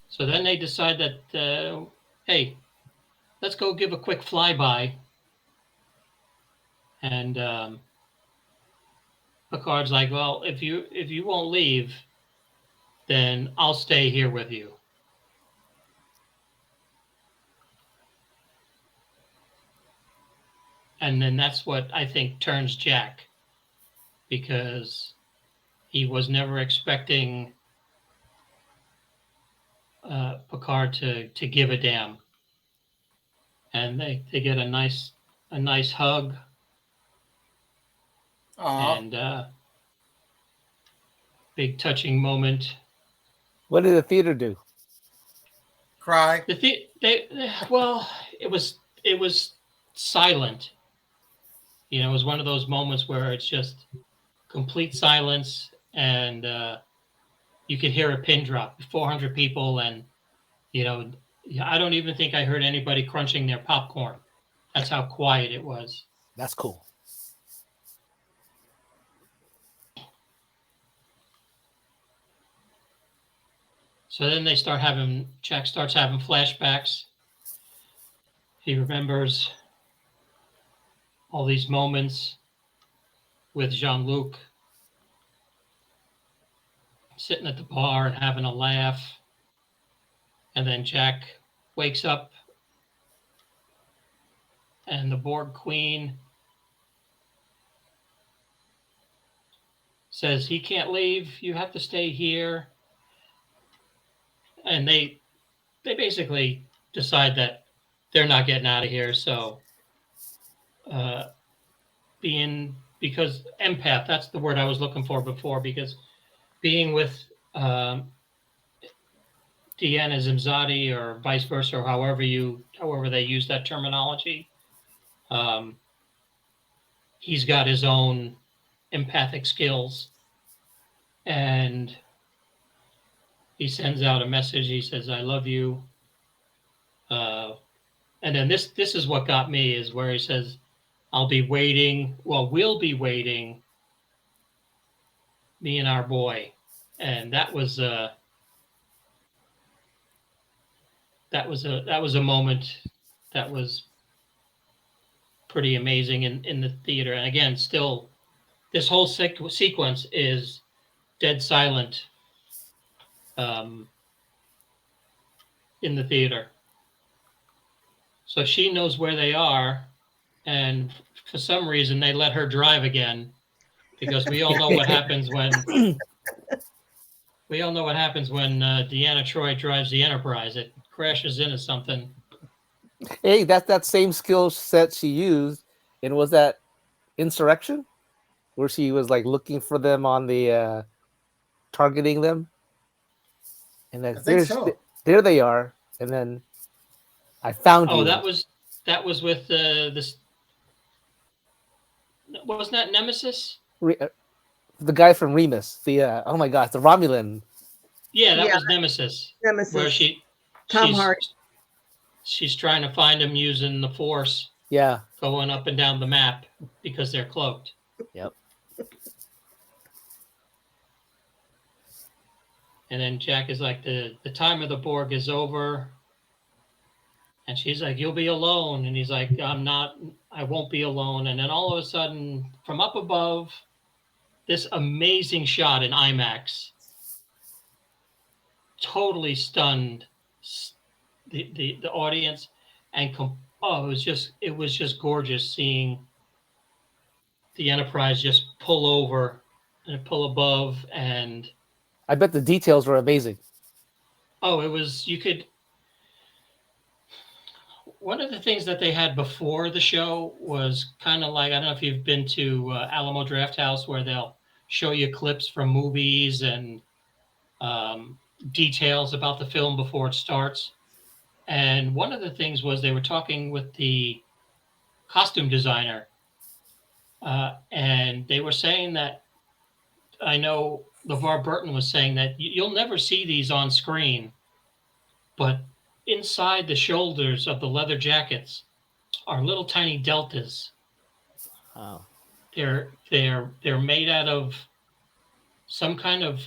So then they decide that, hey, let's go give a quick flyby. And Picard's like, "Well, if you won't leave, then I'll stay here with you." And then that's what I think turns Jack, because he was never expecting Picard to give a damn. And they get a nice hug, Aw, and big touching moment. What did the theater do? cry. Well, it was silent. It was one of those moments where it's just complete silence, and you could hear a pin drop. 400 people, and I don't even think I heard anybody crunching their popcorn. That's how quiet it was. That's cool. So then Jack starts having flashbacks. He remembers all these moments with Jean-Luc sitting at the bar and having a laugh. And then Jack wakes up, and the Borg Queen says he can't leave. You have to stay here. And they basically decide that they're not getting out of here. So because empath, that's the word I was looking for before, because being with Deanna Zimzadi, or vice versa, or however they use that terminology, he's got his own empathic skills, and he sends out a message. He says, "I love you." And then this is what got me, is where he says, "I'll be waiting. Well, we'll be waiting, me and our boy." And that was a moment that was pretty amazing in the theater. And again, still, this whole sequence is dead silent in the theater. So she knows where they are, and for some reason they let her drive again, because we all know what happens when Deanna Troi drives the Enterprise. It crashes into something. Hey, that's that same skill set she used, and was that Insurrection, where she was like looking for them on the targeting them, and I then think so. there they are, and then I found you. That was with this. Wasn't that Nemesis? the guy from Remus. The oh my gosh, the Romulan. Yeah, that Yeah. was Nemesis. Nemesis. Where Tom she's Hardy. she's trying to find him using the Force, Yeah. going up and down the map because they're cloaked. Yep. And then Jack is like, the time of the Borg is over. And she's like, you'll be alone. And he's like, I won't be alone. And then all of a sudden, from up above, this amazing shot in IMAX totally stunned the audience. And it was just gorgeous seeing the Enterprise just pull over and pull above. And I bet the details were amazing. One of the things that they had before the show was kind of like, I don't know if you've been to Alamo Drafthouse, where they'll show you clips from movies and details about the film before it starts. And one of the things was they were talking with the costume designer, and they were saying that, I know LeVar Burton was saying that you'll never see these on screen, but inside the shoulders of the leather jackets are little tiny deltas. Wow. They're made out of some kind of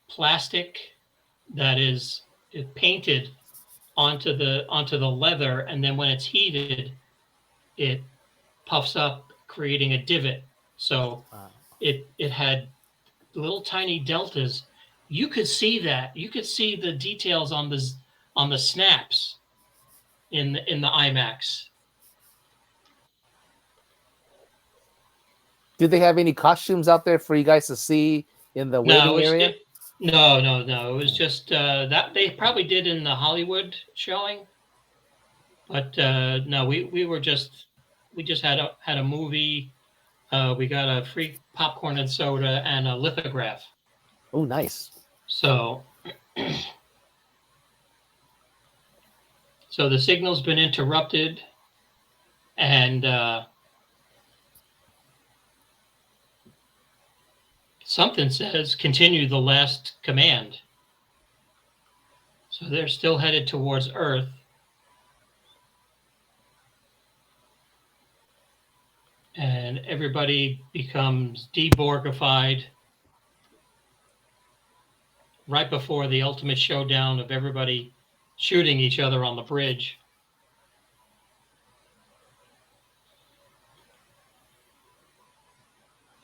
plastic that is painted onto the leather, and then when it's heated, it puffs up, creating a divot. So Wow. it had little tiny deltas. You could see that. You could see the details on the snaps in the IMAX. Do they have any costumes out there for you guys to see in the waiting area? No. It was just that they probably did in the Hollywood showing, but no, we just had a movie. We got a free popcorn and soda and a lithograph. Oh, nice. So the signal's been interrupted, and something says continue the last command. So they're still headed towards Earth. And everybody becomes deborgified right before the ultimate showdown of everybody shooting each other on the bridge.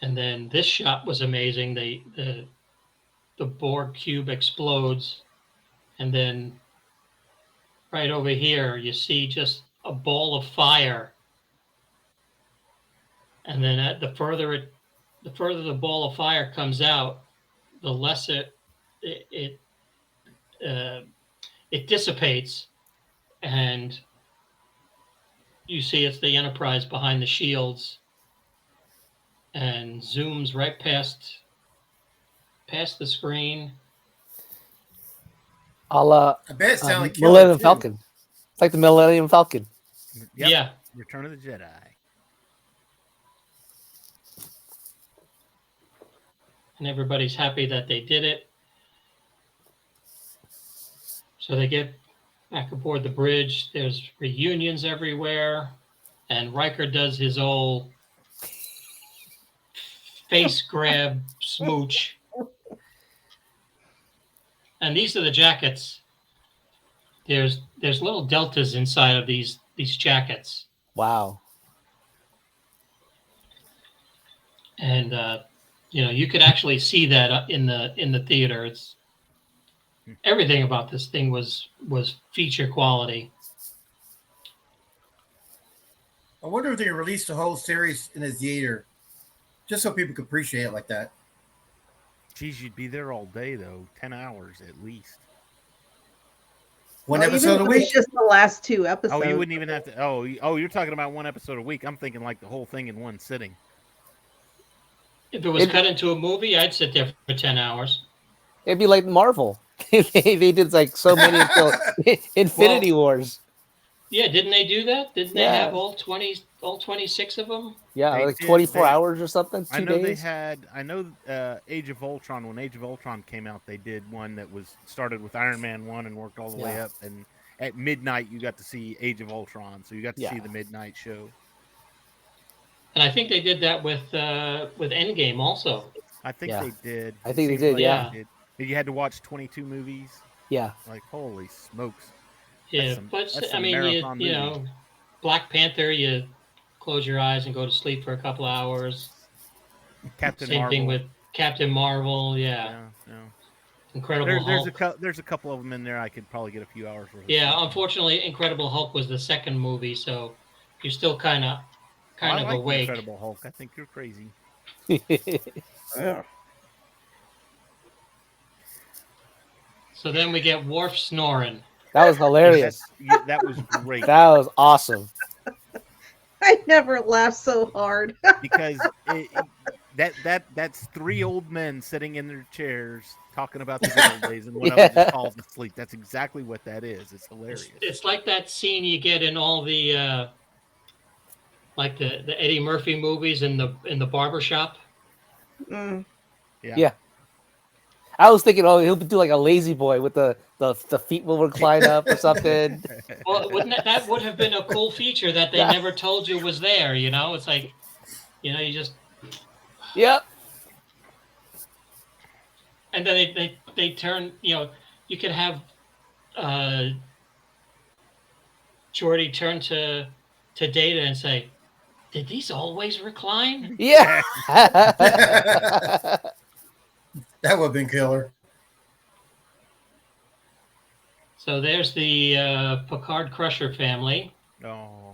And then this shot was amazing. The Borg cube explodes, and then right over here you see just a ball of fire. And then the further the ball of fire comes out, the less it dissipates, and you see it's the Enterprise behind the shields, and zooms right past the screen. I bet it sounded like Millennium Falcon. It's like the Millennium Falcon. Yep. Yeah. Return of the Jedi. And everybody's happy that they did it. So they get back aboard the bridge. There's reunions everywhere. And Riker does his old face grab smooch. And these are the jackets. There's little deltas inside of these jackets. Wow. And you could actually see that in the theater. It's everything about this thing was feature quality. I wonder if they released the whole series in a theater, just so people could appreciate it like that. Geez, you'd be there all day though, 10 hours at least. One Well, episode even a if it's week. just the last 2 episodes. Oh, you wouldn't even have to. Oh, you're talking about one episode a week. I'm thinking like the whole thing in one sitting. If it was cut into a movie, I'd sit there for 10 hours. It'd be like Marvel. they did like so many until Infinity Wars. Yeah, didn't they do that? Didn't they Yeah. have all 26 of them? Yeah, They like did- 24 they- hours or something. I 2 know they days. had. I know Age of Ultron. When Age of Ultron came out, they did one that was started with Iron Man 1 and worked all the way Yeah. up. And at midnight, you got to see Age of Ultron. So you got to Yeah. see the midnight show. And I think they did that with Endgame also. I think Yeah. they did. I It think they seems did, like yeah. they did. You had to watch 22 movies. Yeah. Like, holy smokes! Yeah, some- but that's I some mean, marathon you movie. know, Black Panther, you close your eyes and go to sleep for a couple hours. Captain Same Marvel. thing with Captain Marvel. Yeah, Yeah. Incredible Hulk. There's a couple of them in there. I could probably get a few hours worth. Yeah, of sleep on. unfortunately, Incredible Hulk was the second movie, so you're still kind of I like the awake. Incredible Hulk. I think you're crazy. Yeah. So then we get Worf snoring. That was hilarious. That was great. That was awesome. I never laughed so hard. Because that's three old men sitting in their chairs talking about the good old days, and one of them just falls asleep. That's exactly what that is. It's hilarious. It's like that scene you get in all the like the Eddie Murphy movies in the barbershop. Mm. Yeah. I was thinking, oh, he'll do like a lazy boy with the feet will recline up or something. Well, that would have been a cool feature that they never told you was there. You know, it's like, you know, you just. Yep. And then they turn. You know, you could have Jordy turn to Data and say, "Did these always recline?" Yeah. That would have been killer. So there's the Picard Crusher family. Oh.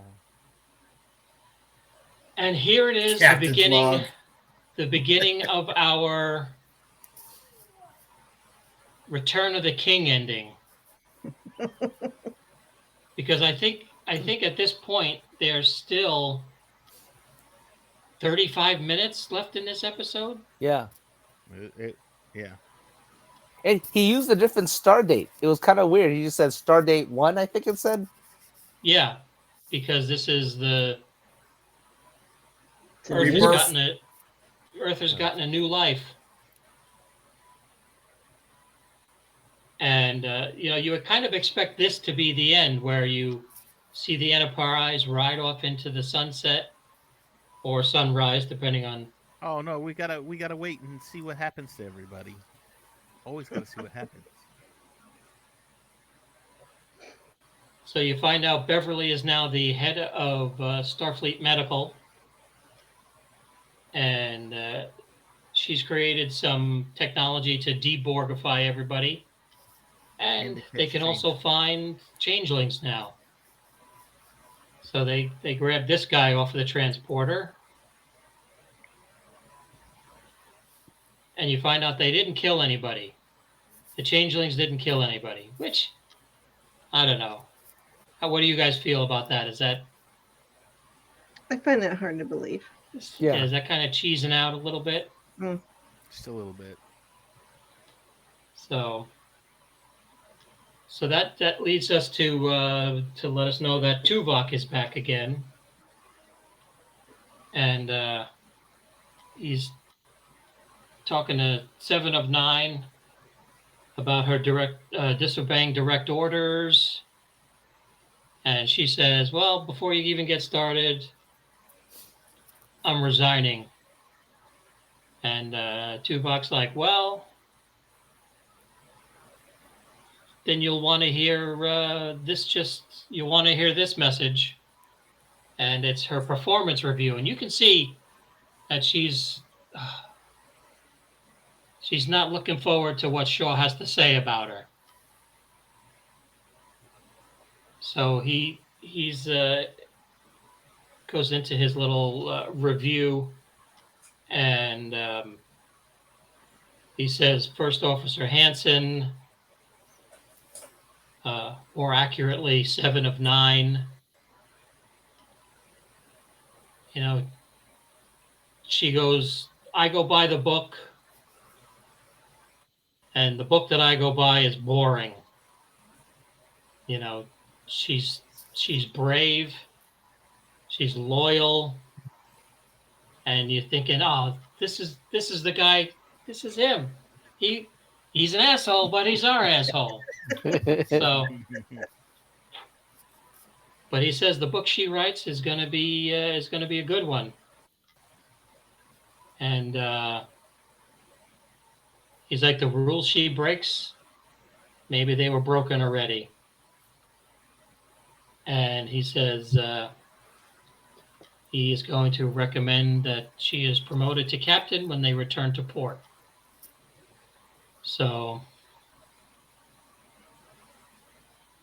And here it is, Captain's log. the beginning of our Return of the King ending. Because I think at this point there's still 35 minutes left in this episode. Yeah. Yeah. And he used a different star date. It was kind of weird. He just said star date 1, I think it said. Yeah, because this is the Earth has gotten a new life. And you know, you would kind of expect this to be the end, where you see the Enterprise ride off into the sunset or sunrise, depending on. Oh no, we gotta wait and see what happens to everybody. Always gotta see what happens. So you find out Beverly is now the head of Starfleet Medical, and she's created some technology to deborgify everybody, and they can also find changelings now. So they grabbed this guy off of the transporter, and you find out they didn't kill anybody. The changelings didn't kill anybody, which I don't know. What do you guys feel about that? Is that I find that hard to believe. Yeah. is that kind of cheesing out a little bit? Just a little bit. So that leads us to let us know that Tuvok is back again, and he's talking to Seven of Nine about her disobeying direct orders. And she says, well, before you even get started, I'm resigning. And Tuvok's like, well, then you'll want to hear you'll want to hear this message. And it's her performance review. And you can see that she's not looking forward to what Shaw has to say about her. So he's goes into his little review, and he says, First Officer Hansen, more accurately, 7 of 9. You know, she goes, I go by the book, and the book that I go by is boring. You know, she's she's brave, she's loyal, and you're thinking, oh, this is the guy, this is him. He's an asshole, but he's our asshole. So, but he says the book she writes is gonna be a good one, and he's like, the rules she breaks, maybe they were broken already. And he says he is going to recommend that she is promoted to captain when they return to port. So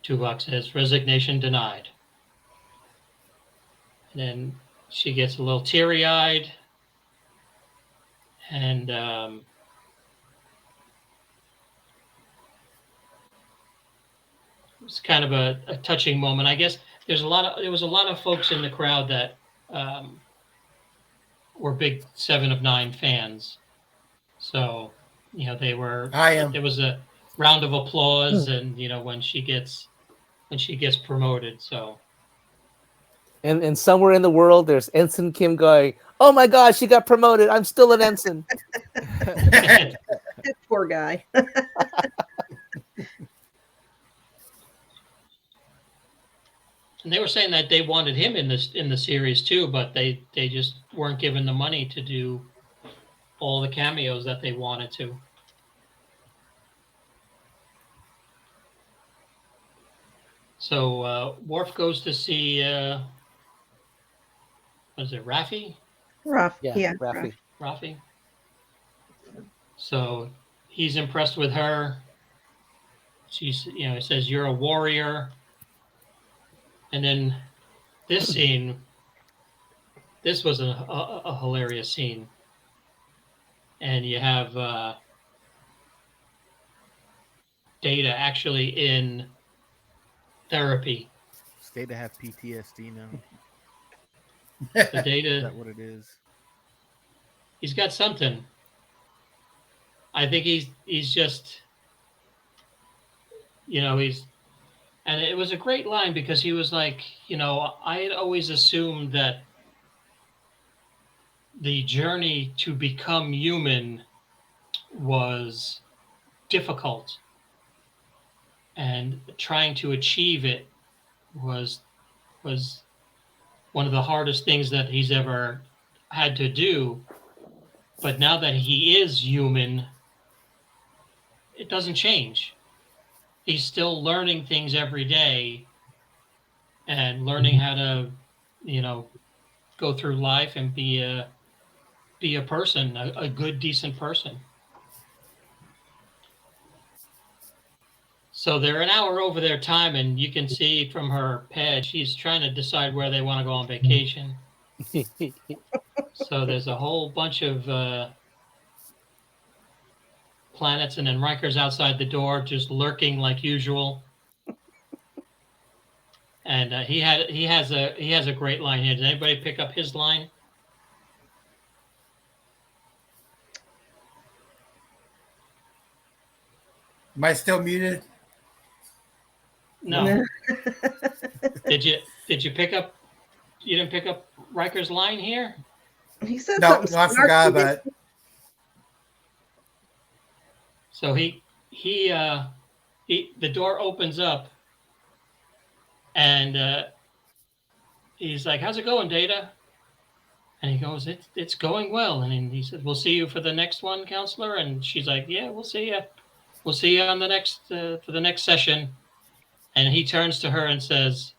Tuvok says, resignation denied. And then she gets a little teary-eyed, and it's kind of a touching moment. I guess there was a lot of folks in the crowd that were big 7 of 9 fans. So, they were. I am. There was a round of applause, and when she gets promoted. So. And somewhere in the world, there's Ensign Kim going, "Oh my God, she got promoted! I'm still an ensign." Poor guy. And they were saying that they wanted him in the series too, but they just weren't given the money to do all the cameos that they wanted to. So Worf goes to see what is it, Raffi? Yeah, Raffi. Raffi. So he's impressed with her. She's, he says, "You're a warrior." And then this scene, this was a hilarious scene. And you have Data actually in therapy. Does Data have PTSD now? The Data, Is that what it is? He's got something. I think he's just, and it was a great line because he was like, I had always assumed that the journey to become human was difficult, and trying to achieve it was one of the hardest things that he's ever had to do. But now that he is human, it doesn't change. He's still learning things every day and learning how to, go through life and be a person, a good, decent person. So they're an hour over their time, and you can see from her pad, she's trying to decide where they want to go on vacation. So there's a whole bunch of planets, and then Riker's outside the door, just lurking like usual. And he has a great line here. Did anybody pick up his line? Am I still muted? No. Did you pick up? You didn't pick up Riker's line here? He said No, something. I forgot about it. So the door opens up, and he's like, "How's it going, Data?" And he goes, "It's going well." And he said, "We'll see you for the next one, counselor." And she's like, "Yeah, we'll see you. We'll see you on the next for the next session." And he turns to her and says,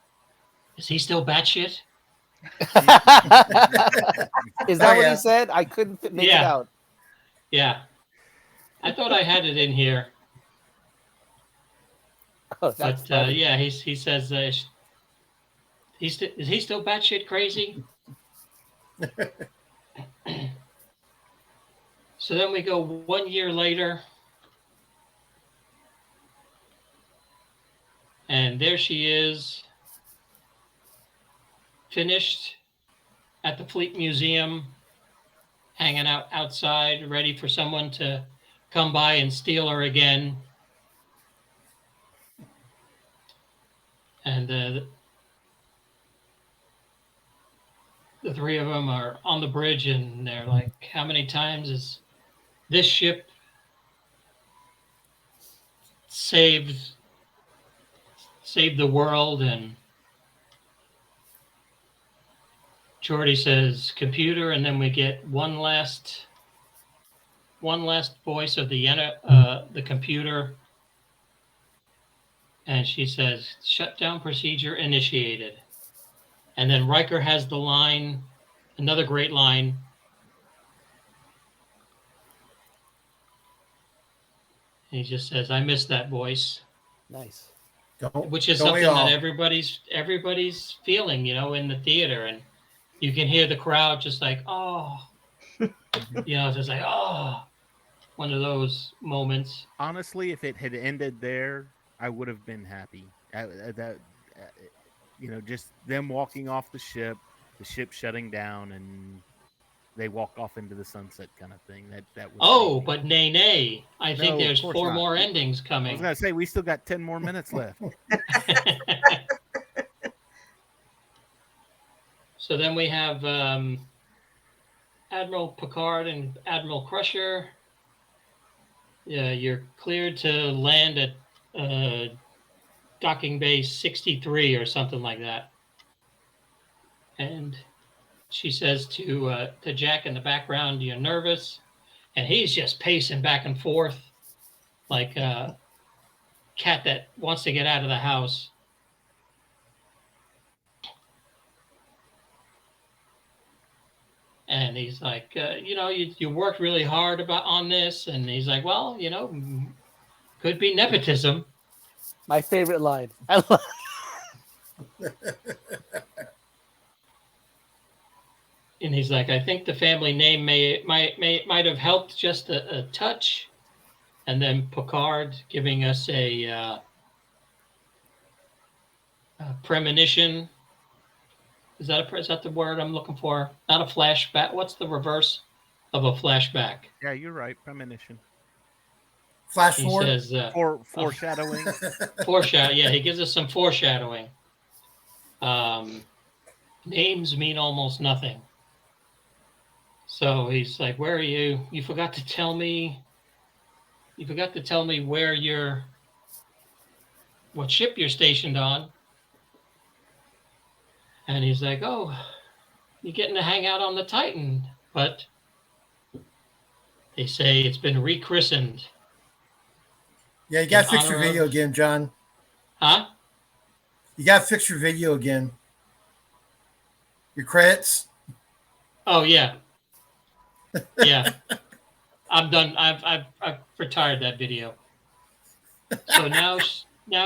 "Is he still batshit?" Is that what yeah. he said? I couldn't make it Yeah. out. Yeah, I thought I had it in here, Oh, that's but funny. yeah, he says, is he still batshit crazy? So then we go 1 year later, and there she is, finished at the Fleet Museum, hanging out outside, ready for someone to come by and steal her again. And the three of them are on the bridge, and they're like, how many times is this ship saved the world? And Geordi says computer, and then we get one last voice of the computer, and she says shutdown procedure initiated. And then Riker has the line, another great line. And he just says, I miss that voice. Nice. Which is Don't we something that all? everybody's feeling, in the theater. And you can hear the crowd just like, oh, just like, oh, one of those moments. Honestly, if it had ended there, I would have been happy. Just them walking off the ship shutting down, and they walk off into the sunset kind of thing. That would. Oh, but nay. I think No, of there's course 4 not. more endings I coming. was gonna say we still got 10 more minutes left. So then we have Admiral Picard and Admiral Crusher. Yeah, you're cleared to land at docking bay 63 or something like that. And she says to Jack in the background, "You're nervous," and he's just pacing back and forth like a cat that wants to get out of the house. And he's like, you worked really hard on this. And he's like, well, could be nepotism. My favorite line. And he's like, I think the family name might have helped just a touch. And then Picard giving us a premonition. Is that the word I'm looking for? Not a flashback. What's the reverse of a flashback? Yeah, you're right. Premonition. Flash He forward. says Foreshadowing. foreshadow. Yeah, he gives us some foreshadowing. Names mean almost nothing. So he's like, "Where are you? You forgot to tell me. You forgot to tell me what ship you're stationed on." And he's like, "Oh, you're getting to hang out on the Titan, but they say it's been rechristened." Yeah, you got to In fix your honor video of- again, John. Huh? You got to fix your video again. Your credits. Oh yeah, yeah. I'm done. I've retired that video. So now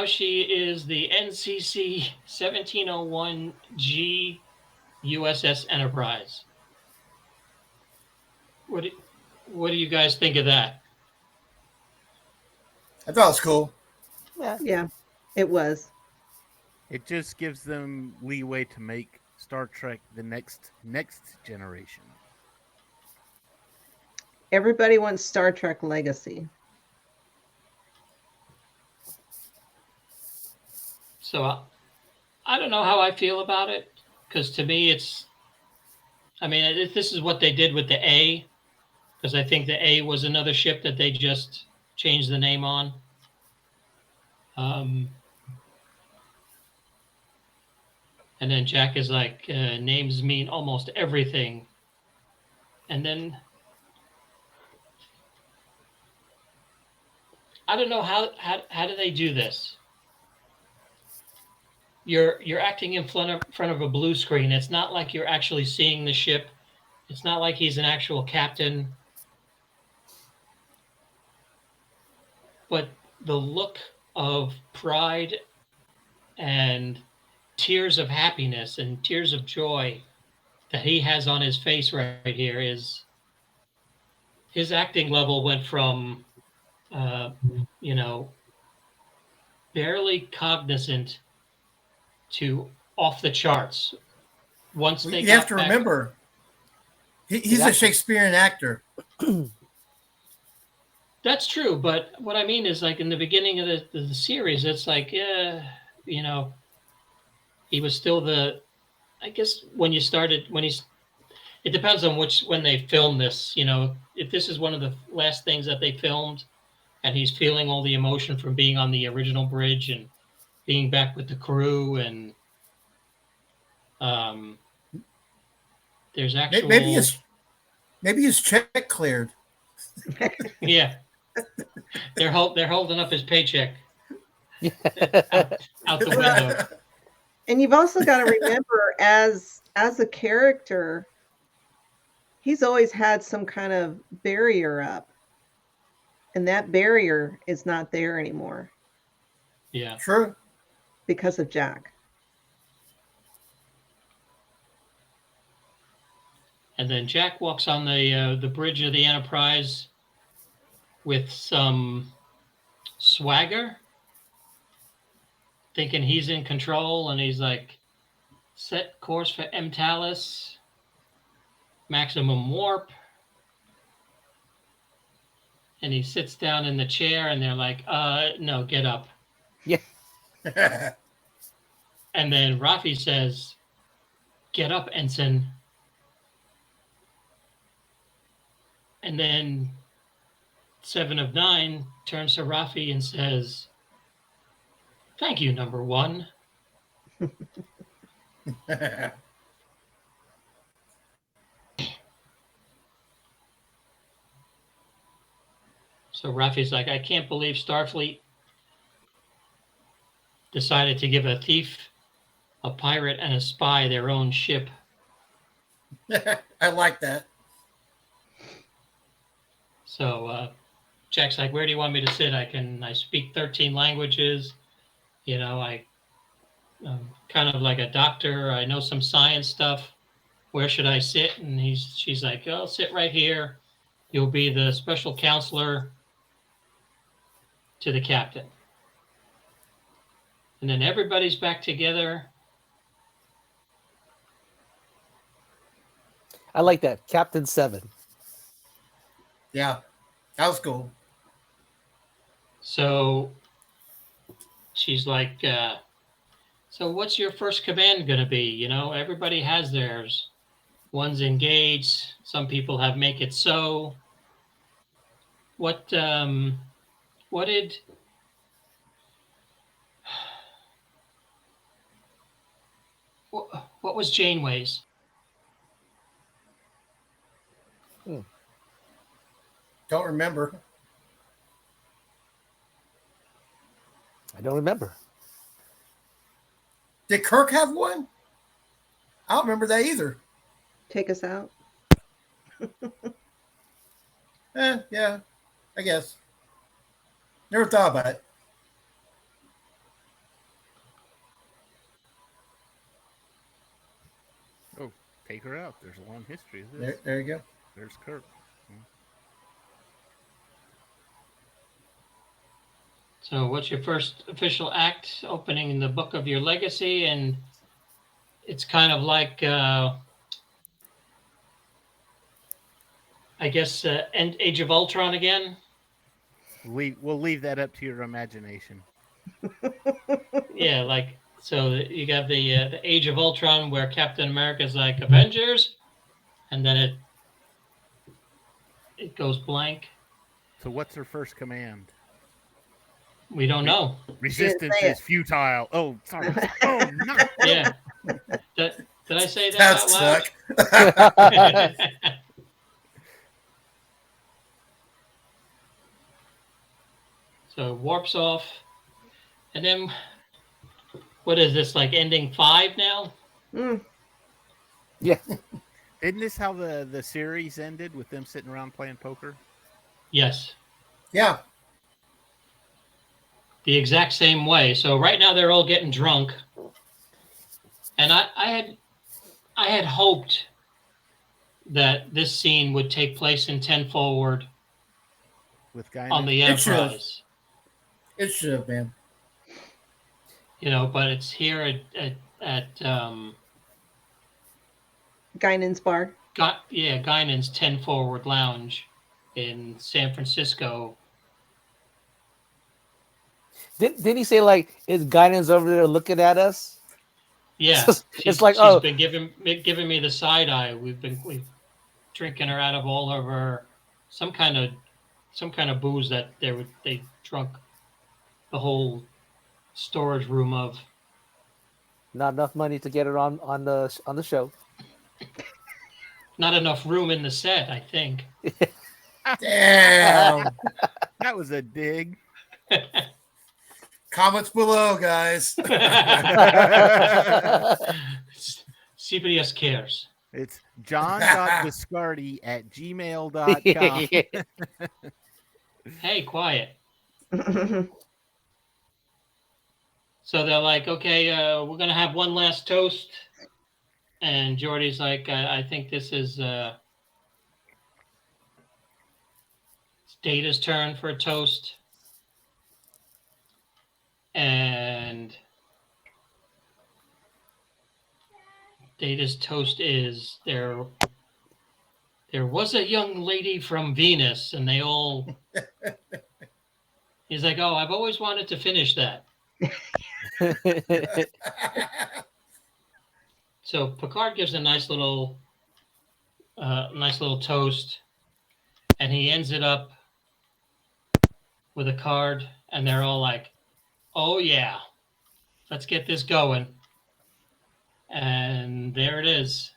she is the NCC 1701G USS Enterprise. What do you guys think of that? I thought it was cool. Yeah, it was. It just gives them leeway to make Star Trek the next generation. Everybody wants Star Trek Legacy. So I don't know how I feel about it, because to me this is what they did with the A, because I think the A was another ship that they just changed the name on. And then Jack is like, names mean almost everything. And then I don't know how do they do this? You're acting in front of a blue screen. It's not like you're actually seeing the ship. It's not like he's an actual captain. But the look of pride and tears of happiness and tears of joy that he has on his face right here is his acting level went from barely cognizant to off the charts. Once they You have to remember, he's a Shakespearean actor. That's true, but what I mean is, like, in the beginning of the series, it's like, he was still the I guess when you started, it depends on when they filmed this. You know, if this is one of the last things that they filmed, and he's feeling all the emotion from being on the original bridge and being back with the crew, and there's actual maybe his check cleared. yeah, they're holding up his paycheck out the window. And you've also got to remember, as a character, he's always had some kind of barrier up, and that barrier is not there anymore. Yeah, True. Because of Jack. and then Jack walks on the bridge of the Enterprise with some swagger, thinking he's in control, and he's like, set course for Mtalis, maximum warp. And he sits down in the chair, and they're like, no, get up. Yeah. And then Rafi says, get up, Ensign. And then 7 of 9 turns to Rafi and says, thank you, number 1. So Rafi's like, I can't believe Starfleet decided to give a thief, a pirate, and a spy their own ship. I like that. So Jack's like, where do you want me to sit? I speak 13 languages. You know, I'm kind of like a doctor. I know some science stuff. Where should I sit? And she's like, oh, sit right here. You'll be the special counselor to the captain. And then everybody's back together. I like that. Captain 7. Yeah, that was cool. So she's like, so what's your first command going to be? You know, everybody has theirs. One's engaged. Some people have make it so. What was Janeway's? Don't remember. I don't remember. Did Kirk have one? I don't remember that either. Take us out. Yeah, I guess. Never thought about it. Oh, take her out. There's a long history of this. There you go. There's Kirk. So what's your first official act? Opening the book of your legacy, and it's kind of like, I guess, Age of Ultron again. We'll leave that up to your imagination. Yeah, like, so you got the Age of Ultron where Captain America's like Avengers, and then it goes blank. So what's her first command? We don't know. Resistance is futile. Oh, sorry. Oh, no. Yeah. Did I say that That out loud? suck. So warps off, and then what is this, like ending 5 now? Yeah. Isn't this how the series ended, with them sitting around playing poker? Yes. Yeah. The exact same way. So right now they're all getting drunk, and I had hoped that this scene would take place in 10 Forward With Guy on the Enterprise. It should have been. You know, but it's here at Guinan's bar. Guinan's 10 Forward Lounge in San Francisco. Didn't he say, like, is Guinan's over there looking at us? Yeah, It's like, she's oh, been giving me the side eye. We've drinking her out of all of her some kind of booze that they drunk the whole storage room of. not enough money to get her on the show. Not enough room in the set, I think. Damn. That was a dig. Comments below, guys. CBS cares. It's john.biscardi@gmail.com. Hey, quiet. So they're like, okay, we're gonna have one last toast, and Jordy's like, I think this is it's Data's turn for a toast, and Data's toast is there was a young lady from Venus, and they all. He's like, oh, I've always wanted to finish that. So Picard gives a nice little toast, and he ends it up with a card, and they're all like, "Oh yeah, let's get this going." And there it is.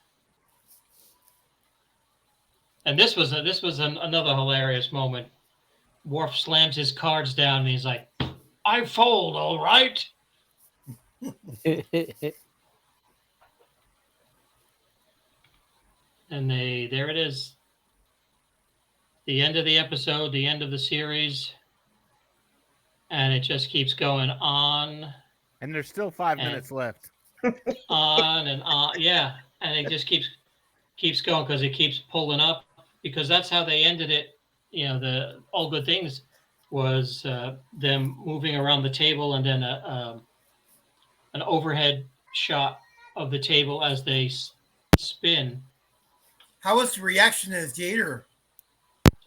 And this was another hilarious moment. Worf slams his cards down, and he's like, "I fold, all right." And there it is. The end of the episode, the end of the series. And it just keeps going on. And there's still 5 minutes left. On and on. Yeah. And it just keeps going because it keeps pulling up, because that's how they ended it. You know, the All Good Things was them moving around the table, and then an overhead shot of the table as they spin. How was the reaction in the theater?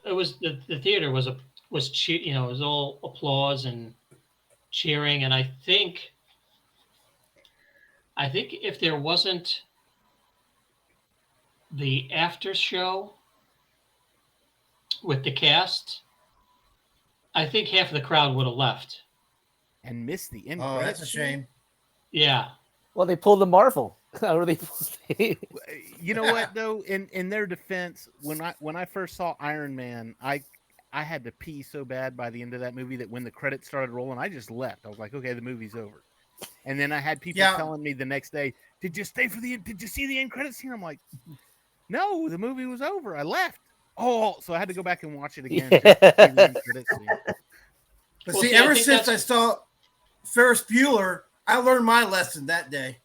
It was the theater was it was all applause and cheering, and I think if there wasn't the after show with the cast, I think half of the crowd would have left. And missed the end. Oh, that's a shame. Yeah. Well, they pulled the Marvel. You know what though? In their defense, when I first saw Iron Man, I had to pee so bad by the end of that movie that when the credits started rolling, I just left. I was like, okay, the movie's over. And then I had people telling me the next day, did you see the end credits scene? I'm like, no, the movie was over. I left. Oh, so I had to go back and watch it again. Yeah. To see the end credits scene. But see, ever since I saw Ferris Bueller, I learned my lesson that day.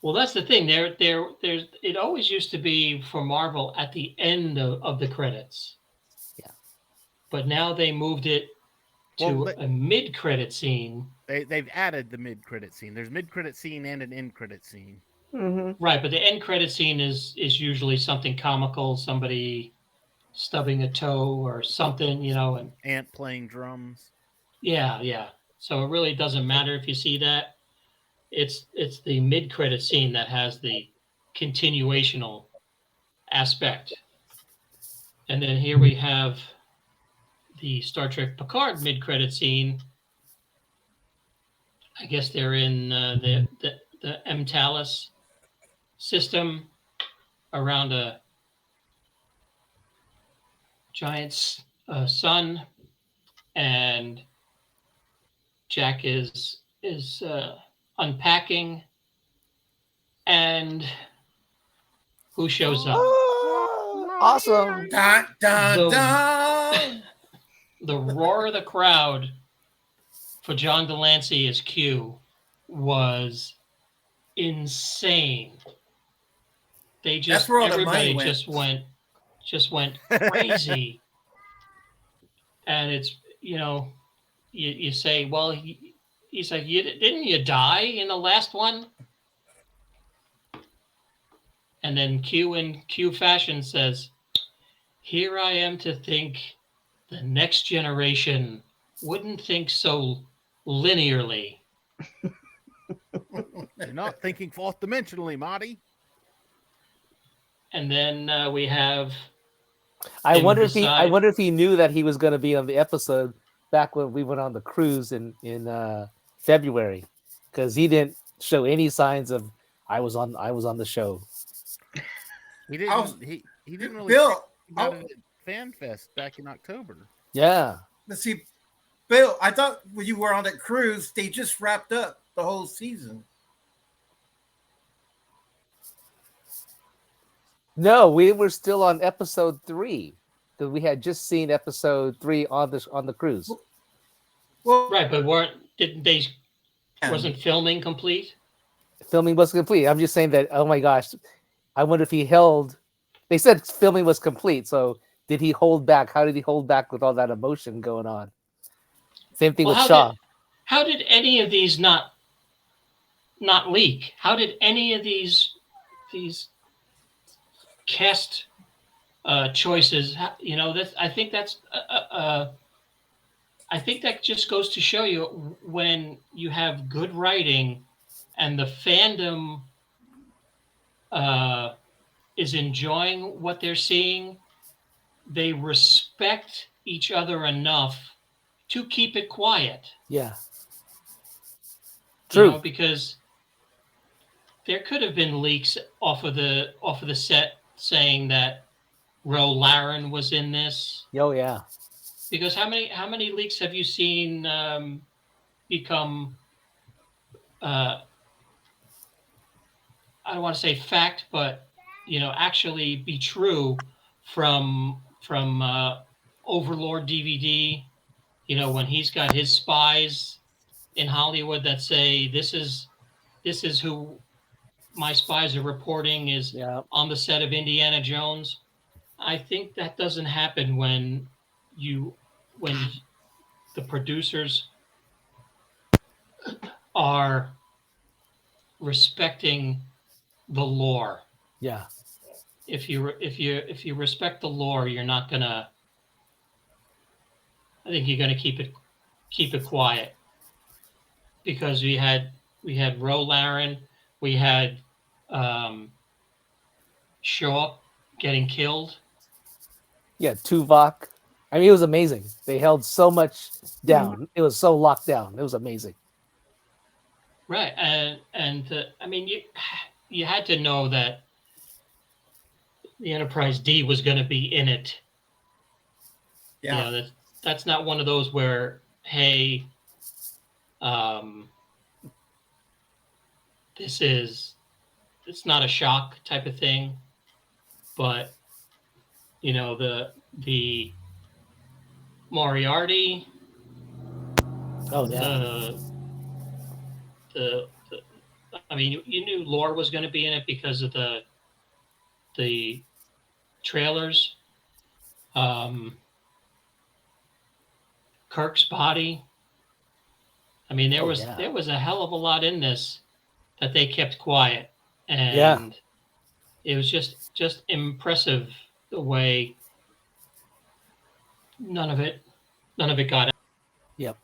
Well, that's the thing. There's it always used to be for Marvel at the end of the credits. Yeah. But now they moved it to a mid-credit scene. They've added the mid-credit scene. There's mid-credit scene and an end-credit scene. Mm-hmm. Right, but the end credit scene is usually something comical, somebody stubbing a toe or something, and Ant playing drums. Yeah. So it really doesn't matter if you see that. It's the mid-credit scene that has the continuational aspect. And then here we have the Star Trek Picard mid-credit scene. I guess they're in the Mtalis system around a giant sun, and Jack is unpacking, and who shows up? Oh, awesome. Dun, dun, dun. The roar of the crowd for John Delancey as Q was insane. They just, everybody just went crazy. And it's, you say, well, he's like, didn't you die in the last one? And then Q in Q fashion says, here I am to think the next generation wouldn't think so linearly. You're not thinking fourth dimensionally, Marty. And then we have. I And wonder if he. I beside- wonder if he knew that he was going to be on the episode back when we went on the cruise in February, because he didn't show any signs of I was on the show. He didn't. He didn't really Bill, talk about it at Fan Fest back in October. Yeah. let's see, Bill. I thought when you were on that cruise, they just wrapped up the whole season. No, we were still on episode 3 because we had just seen episode 3 on the cruise. Well, Right, but didn't they? Wasn't filming complete? Filming was complete. I'm just saying that. Oh my gosh, I wonder if he held. They said filming was complete, so did he hold back? How did he hold back with all that emotion going on? Same thing with Shaw. How did any of these not leak? How did any of these cast choices? I think that's. I think that just goes to show you when you have good writing, and the fandom is enjoying what they're seeing, they respect each other enough to keep it quiet. Yeah. True. Because there could have been leaks off of the set saying that Ro Laren was in this. Oh yeah. Because how many leaks have you seen become? I don't want to say fact, but actually be true from Overlord DVD. When he's got his spies in Hollywood that say this is who my spies are reporting is on the set of Indiana Jones. I think that doesn't happen when the producers are respecting the lore. Yeah. If you respect the lore, you're not gonna. I think you're gonna keep it quiet, because we had Ro Laren, we had Shaw getting killed. Yeah, Tuvok. I mean, it was amazing. They held so much down. It was so locked down. It was amazing. Right, and I mean, you had to know that the Enterprise D was going to be in it. yeah. That's not one of those where, hey, it's not a shock type of thing, but the Moriarty. Oh yeah. I mean, you knew Lore was going to be in it because of the trailers. Kirk's body. I mean, there was a hell of a lot in this that they kept quiet, and it was just impressive the way none of it got out. Yep.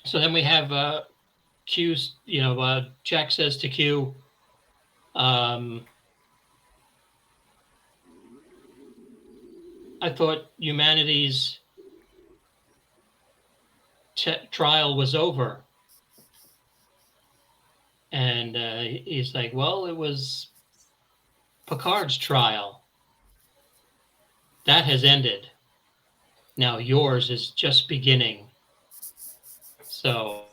So then we have Q's. Jack says to Q, I thought humanity's trial was over. And he's like, well, it was Picard's trial. That has ended. Now yours is just beginning. So,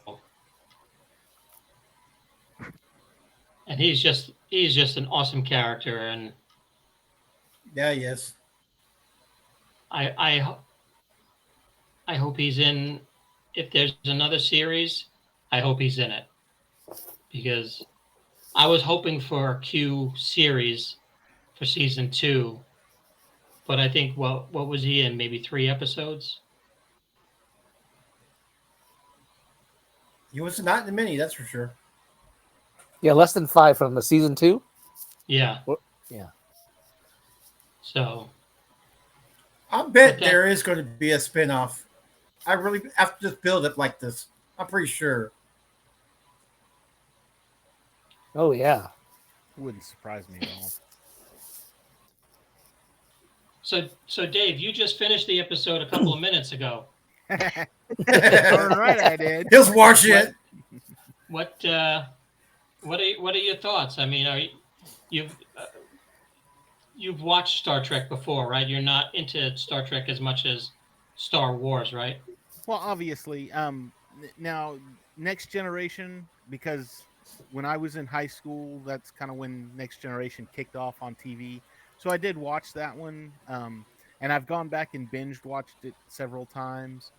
and he's just an awesome character, and Yeah, yes. I hope he's in. If there's another series, I hope he's in it, because I was hoping for a Q series for season 2, but I think what was he in? Maybe 3 episodes. He was not in the mini, that's for sure. Yeah, less than 5 from the season 2. Yeah. Yeah. So I bet there is going to be a spinoff. I really, after this build up like this, I'm pretty sure. Oh yeah. Wouldn't surprise me at all. So Dave, you just finished the episode a couple of minutes ago. Darn right I did. He'll watch it. What are your thoughts? I mean, you've watched Star Trek before, right? You're not into Star Trek as much as Star Wars, right? Well, obviously, now Next Generation, because when I was in high school, that's kind of when Next Generation kicked off on TV. So I did watch that one, and I've gone back and binged watched it several times.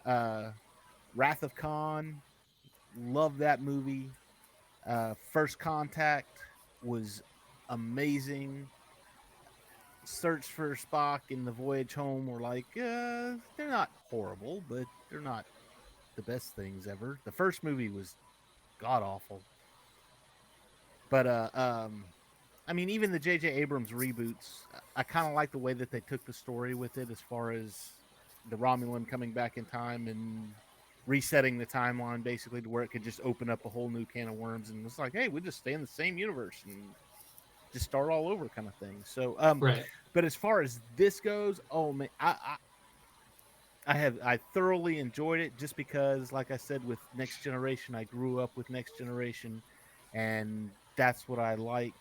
Wrath of Khan, love that movie. First Contact was amazing. Search for Spock and The Voyage Home were like, they're not horrible, but they're not the best things ever. The first movie was god awful. But I mean, even the J.J. Abrams reboots, I kind of like the way that they took the story with it, as far as the Romulan coming back in time and resetting the timeline, basically, to where it could just open up a whole new can of worms. And it's like, hey, we just stay in the same universe and just start all over, kind of thing. So, Right. but as far as this goes, oh man, I thoroughly enjoyed it, just because, like I said, with Next Generation, I grew up with Next Generation, and that's what I liked,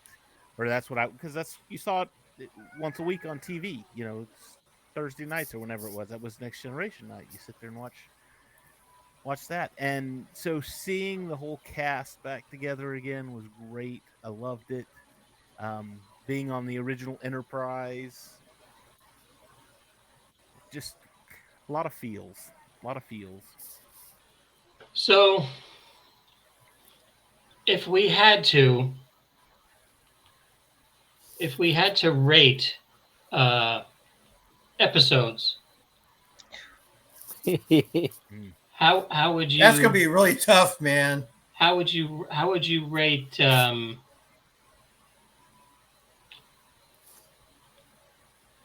or that's what because you saw it once a week on TV. You know, it's Thursday nights or whenever it was. That was Next Generation night. You sit there and watch that, and so seeing the whole cast back together again was great. I loved it. Being on the original Enterprise, just a lot of feels. So if we had to rate episodes, how would you? That's gonna be really tough, man. How would you rate?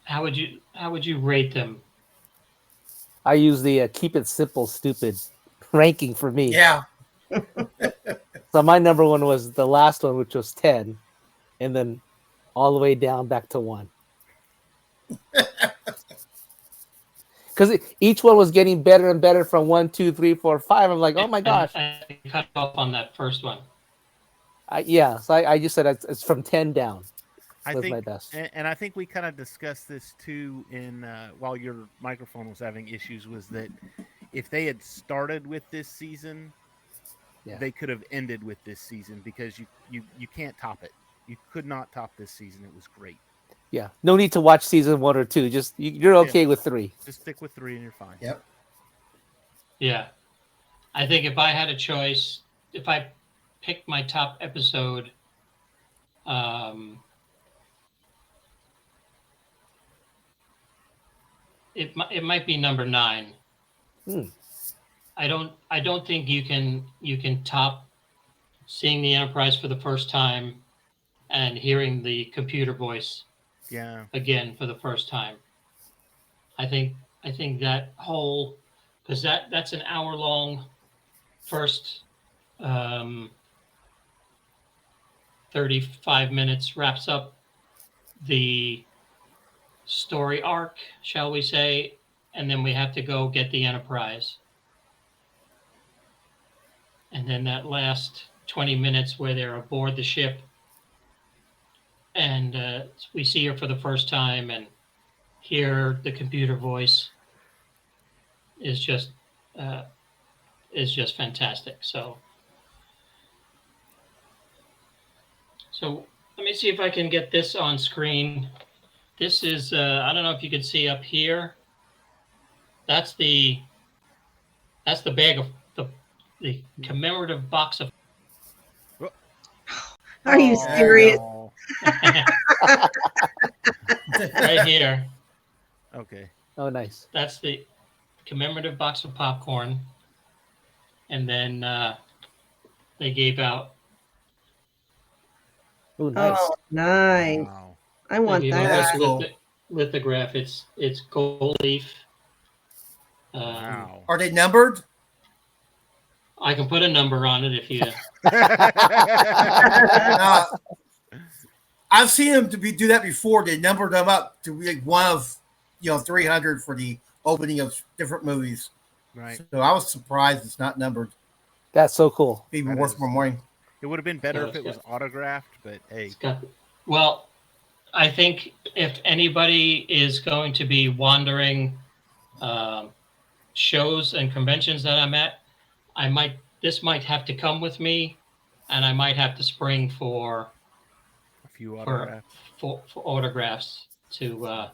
How would you rate them? I use the keep it simple, stupid ranking for me. Yeah. So my number one was the last one, which was 10, and then all the way down back to 1. Because each one was getting better and better from 1, 2, 3, 4, 5. I'm like, oh my gosh. I cut off on that first one. So I just said it's from 10 down. I Was think, my best. and I think we kind of discussed this too in while your microphone was having issues. Was that if they had started with this season, they could have ended with this season, because you can't top it. You could not top this season. It was great. Yeah, no need to watch season 1 or 2. Just you're okay with 3. Just stick with 3 and you're fine. Yep. Yeah, I think if I had a choice, if I picked my top episode, it might be number 9. I don't think you can top seeing the Enterprise for the first time and hearing the computer voice again for the first time. I think that whole, because that's an hour-long first 35 minutes wraps up the story arc, shall we say, and then we have to go get the Enterprise. And then that last 20 minutes where they're aboard the ship and we see her for the first time and hear the computer voice is just fantastic. So let me see if I can get this on screen. This is I don't know if you can see up here. That's the bag of the commemorative box of. Are you serious? Right here. Okay. Oh, nice. That's the commemorative box of popcorn. And then they gave out. Oh, nice. Oh, nice. Wow. I want they gave out that. this Cool. lithograph. It's gold leaf. Wow. Are they numbered? I can put a number on it if you. Uh, I've seen them do that before. They numbered them up to be like one of 300 for the opening of different movies. Right. So I was surprised it's not numbered. That's so cool. Even That worth is- more money. It would have been better So if it was autographed, but hey, It's got, well, I think if anybody is going to be wandering shows and conventions that I'm at, this might have to come with me, and I might have to spring for a few autographs. for autographs to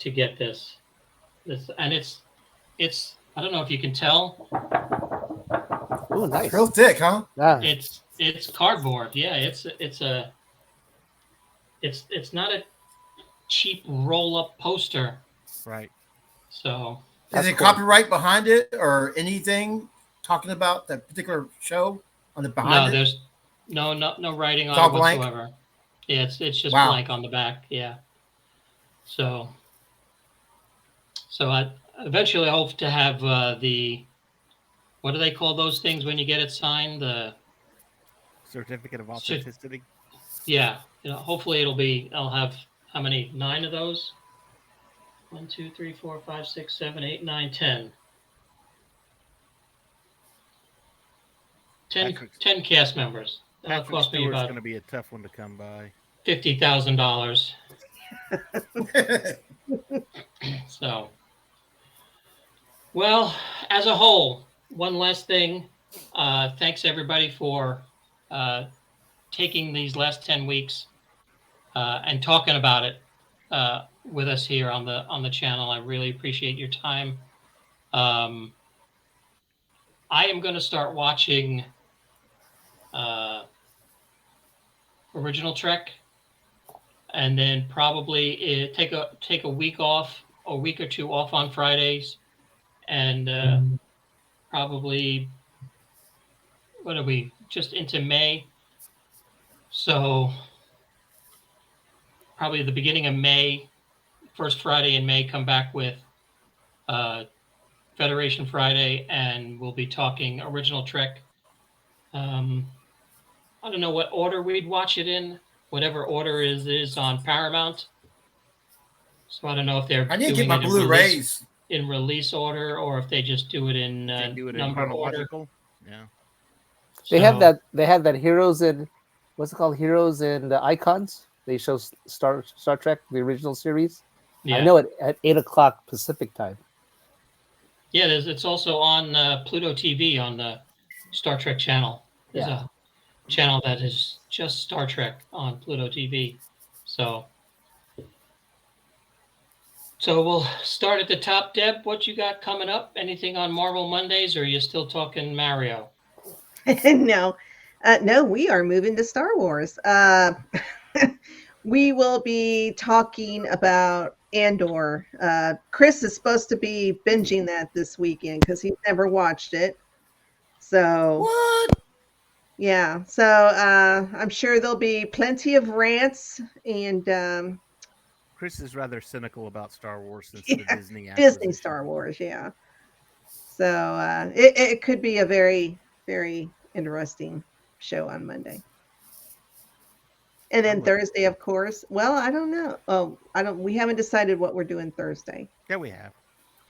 get this. And it's I don't know if you can tell. Oh, nice. It's real thick, huh? Yeah. It's cardboard. Yeah, it's not a cheap roll up poster. Right. So Is That's it cool. copyright behind it or anything talking about that particular show on the no, behind it? there's no writing It's on all it blank? whatsoever. Yeah, it's just Wow. blank on the back. Yeah. So I eventually hope to have the what do they call those things when you get it signed? The Certificate of authenticity. yeah, hopefully I'll have how many? 9 of those? 1, 2, 3, 4, 5, 6, 7, 8, 9, 10. 10, Patrick- 10 cast members. That'll Patrick cost me Stewart's about going to be a tough one to come by. $50,000. So, well, as a whole, one last thing. Thanks everybody for taking these last 10 weeks and talking about it with us here on the channel. I really appreciate your time. I am going to start watching Original Trek, and then probably take a week off, a week or two off on Fridays, and probably what are we just into May? So probably the beginning of May, first Friday in May, come back with Federation Friday, and we'll be talking Original Trek. I don't know what order we'd watch it in, whatever order is on Paramount. So I don't know if they're I need to doing get my it Blu-rays. in release order or if they just do it in They do it in number order. chronological. Yeah. They So- have that. They have that Heroes in what's it called? Heroes and Icons. They show Star Trek, the original series. Yeah. I know it at 8 o'clock Pacific time. Yeah, it's also on Pluto TV on the Star Trek channel. There's Yeah. a channel that is just Star Trek on Pluto TV. So we'll start at the top. Deb, what you got coming up? Anything on Marvel Mondays, or are you still talking Mario? No, no, we are moving to Star Wars. We will be talking about Andor. Chris is supposed to be binging that this weekend because he's never watched it. So What? yeah, so I'm sure there'll be plenty of rants and Chris is rather cynical about Star Wars since Yeah, the Disney Disney acquisition. Star Wars. Yeah, so it could be a very, very interesting show on Monday. And then would- Thursday, of course. Well, I don't know. Oh, we haven't decided what we're doing Thursday. Yeah, we have.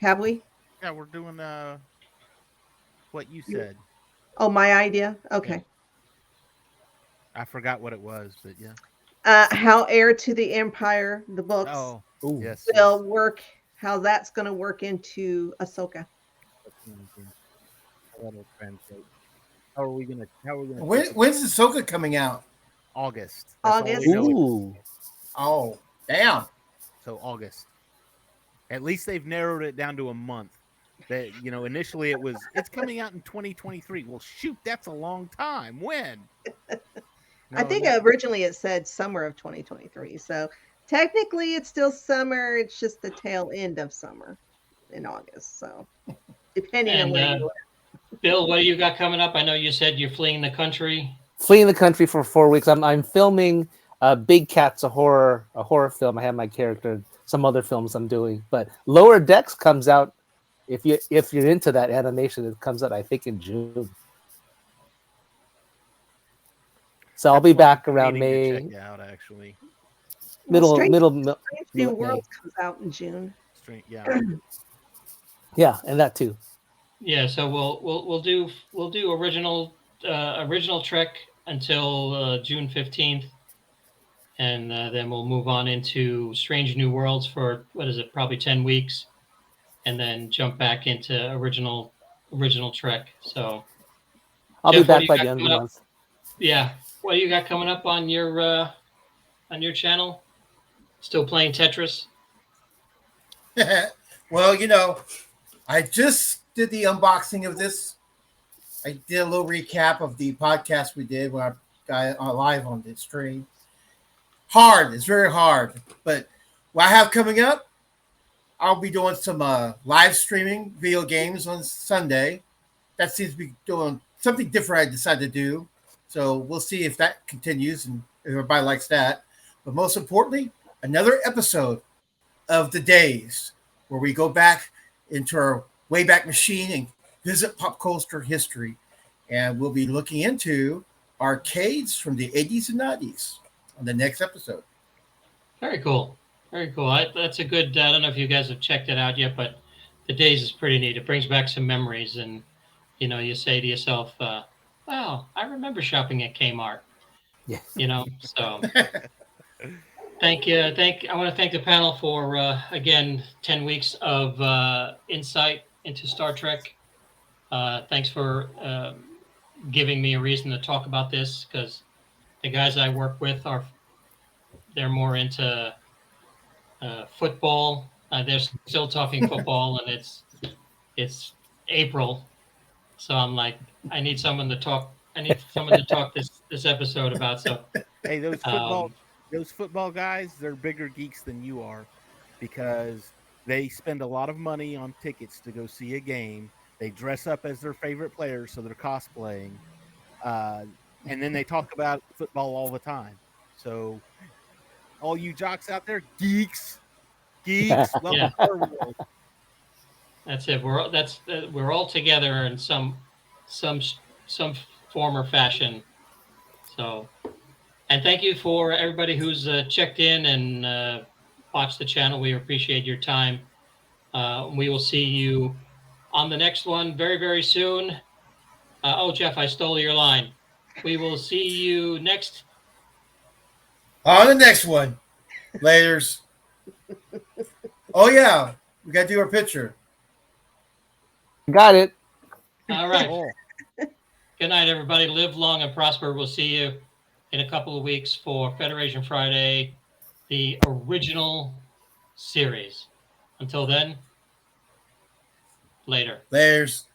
Have we? Yeah, we're doing what you said. Oh, my idea. Okay. I forgot what it was, but yeah. How Heir to the Empire, the books, Oh, Ooh. yes. will work. How that's going to work into Ahsoka. That'll translate. How are we gonna? When's Ahsoka coming out? August. That's all August? we know. Ooh. Oh, damn. So August. At least they've narrowed it down to a month. That initially it's coming out in 2023. Well, shoot, that's a long time. When? I think originally it said summer of 2023. So technically it's still summer. It's just the tail end of summer in August. So depending on And where you Bill, what do you got coming up? I know you said you're fleeing the country. Fleeing the country for 4 weeks. I'm filming Big Cats, a horror film. I have my character, some other films I'm doing, but Lower Decks comes out if you're into that animation, it comes out I think in June. So I'll That's be what back I'm around meaning to May, check out, actually. Strange middle New May. Worlds comes out in June. Yeah. Yeah, and that too. Yeah, so we'll do original Trek until June 15th, and then we'll move on into Strange New Worlds for what is it, probably 10 weeks, and then jump back into original Trek. So I'll Jeff, be what do back you by got the end of coming the up? month. Yeah, what do you got coming up on your channel? Still playing Tetris? Well, I just did the unboxing of this. I did a little recap of the podcast we did when I got live on the stream. Hard. It's very hard. But what I have coming up, I'll be doing some live streaming video games on Sunday. That seems to be doing something different I decided to do. So we'll see if that continues and if everybody likes that. But most importantly, another episode of The Days where we go back into our Wayback Machine and visit pop culture history. And we'll be looking into arcades from the 80s and 90s on the next episode. Very cool. Very cool. That's a good. I don't know if you guys have checked it out yet, but The Days is pretty neat. It brings back some memories, and you say to yourself, "Wow, I remember shopping at Kmart." Yeah. So thank you. I want to thank the panel for again 10 weeks of insight into Star Trek. Thanks for giving me a reason to talk about this because the guys I work with they're more into football. They're still talking football, and it's April, so I'm like, I need someone to talk. I need someone to talk this episode about. So, Hey, um, those football guys, they're bigger geeks than you are because they spend a lot of money on tickets to go see a game. They dress up as their favorite players, so they're cosplaying. Uh, and then they talk about football all the time. So all you jocks out there, geeks, welcome yeah, to our world. that's it. We're all together in some some form or fashion. So, and thank you for everybody who's checked in and watched the channel. We appreciate your time. We will see you on the next one very, very soon. Oh, Jeff, I stole your line. We will see you next. On the next one. Laters. Oh, yeah. We got to do our picture. Got it. All right. Oh. Good night, everybody. Live long and prosper. We'll see you in a couple of weeks for Federation Friday, the original series. Until then, later. Laters.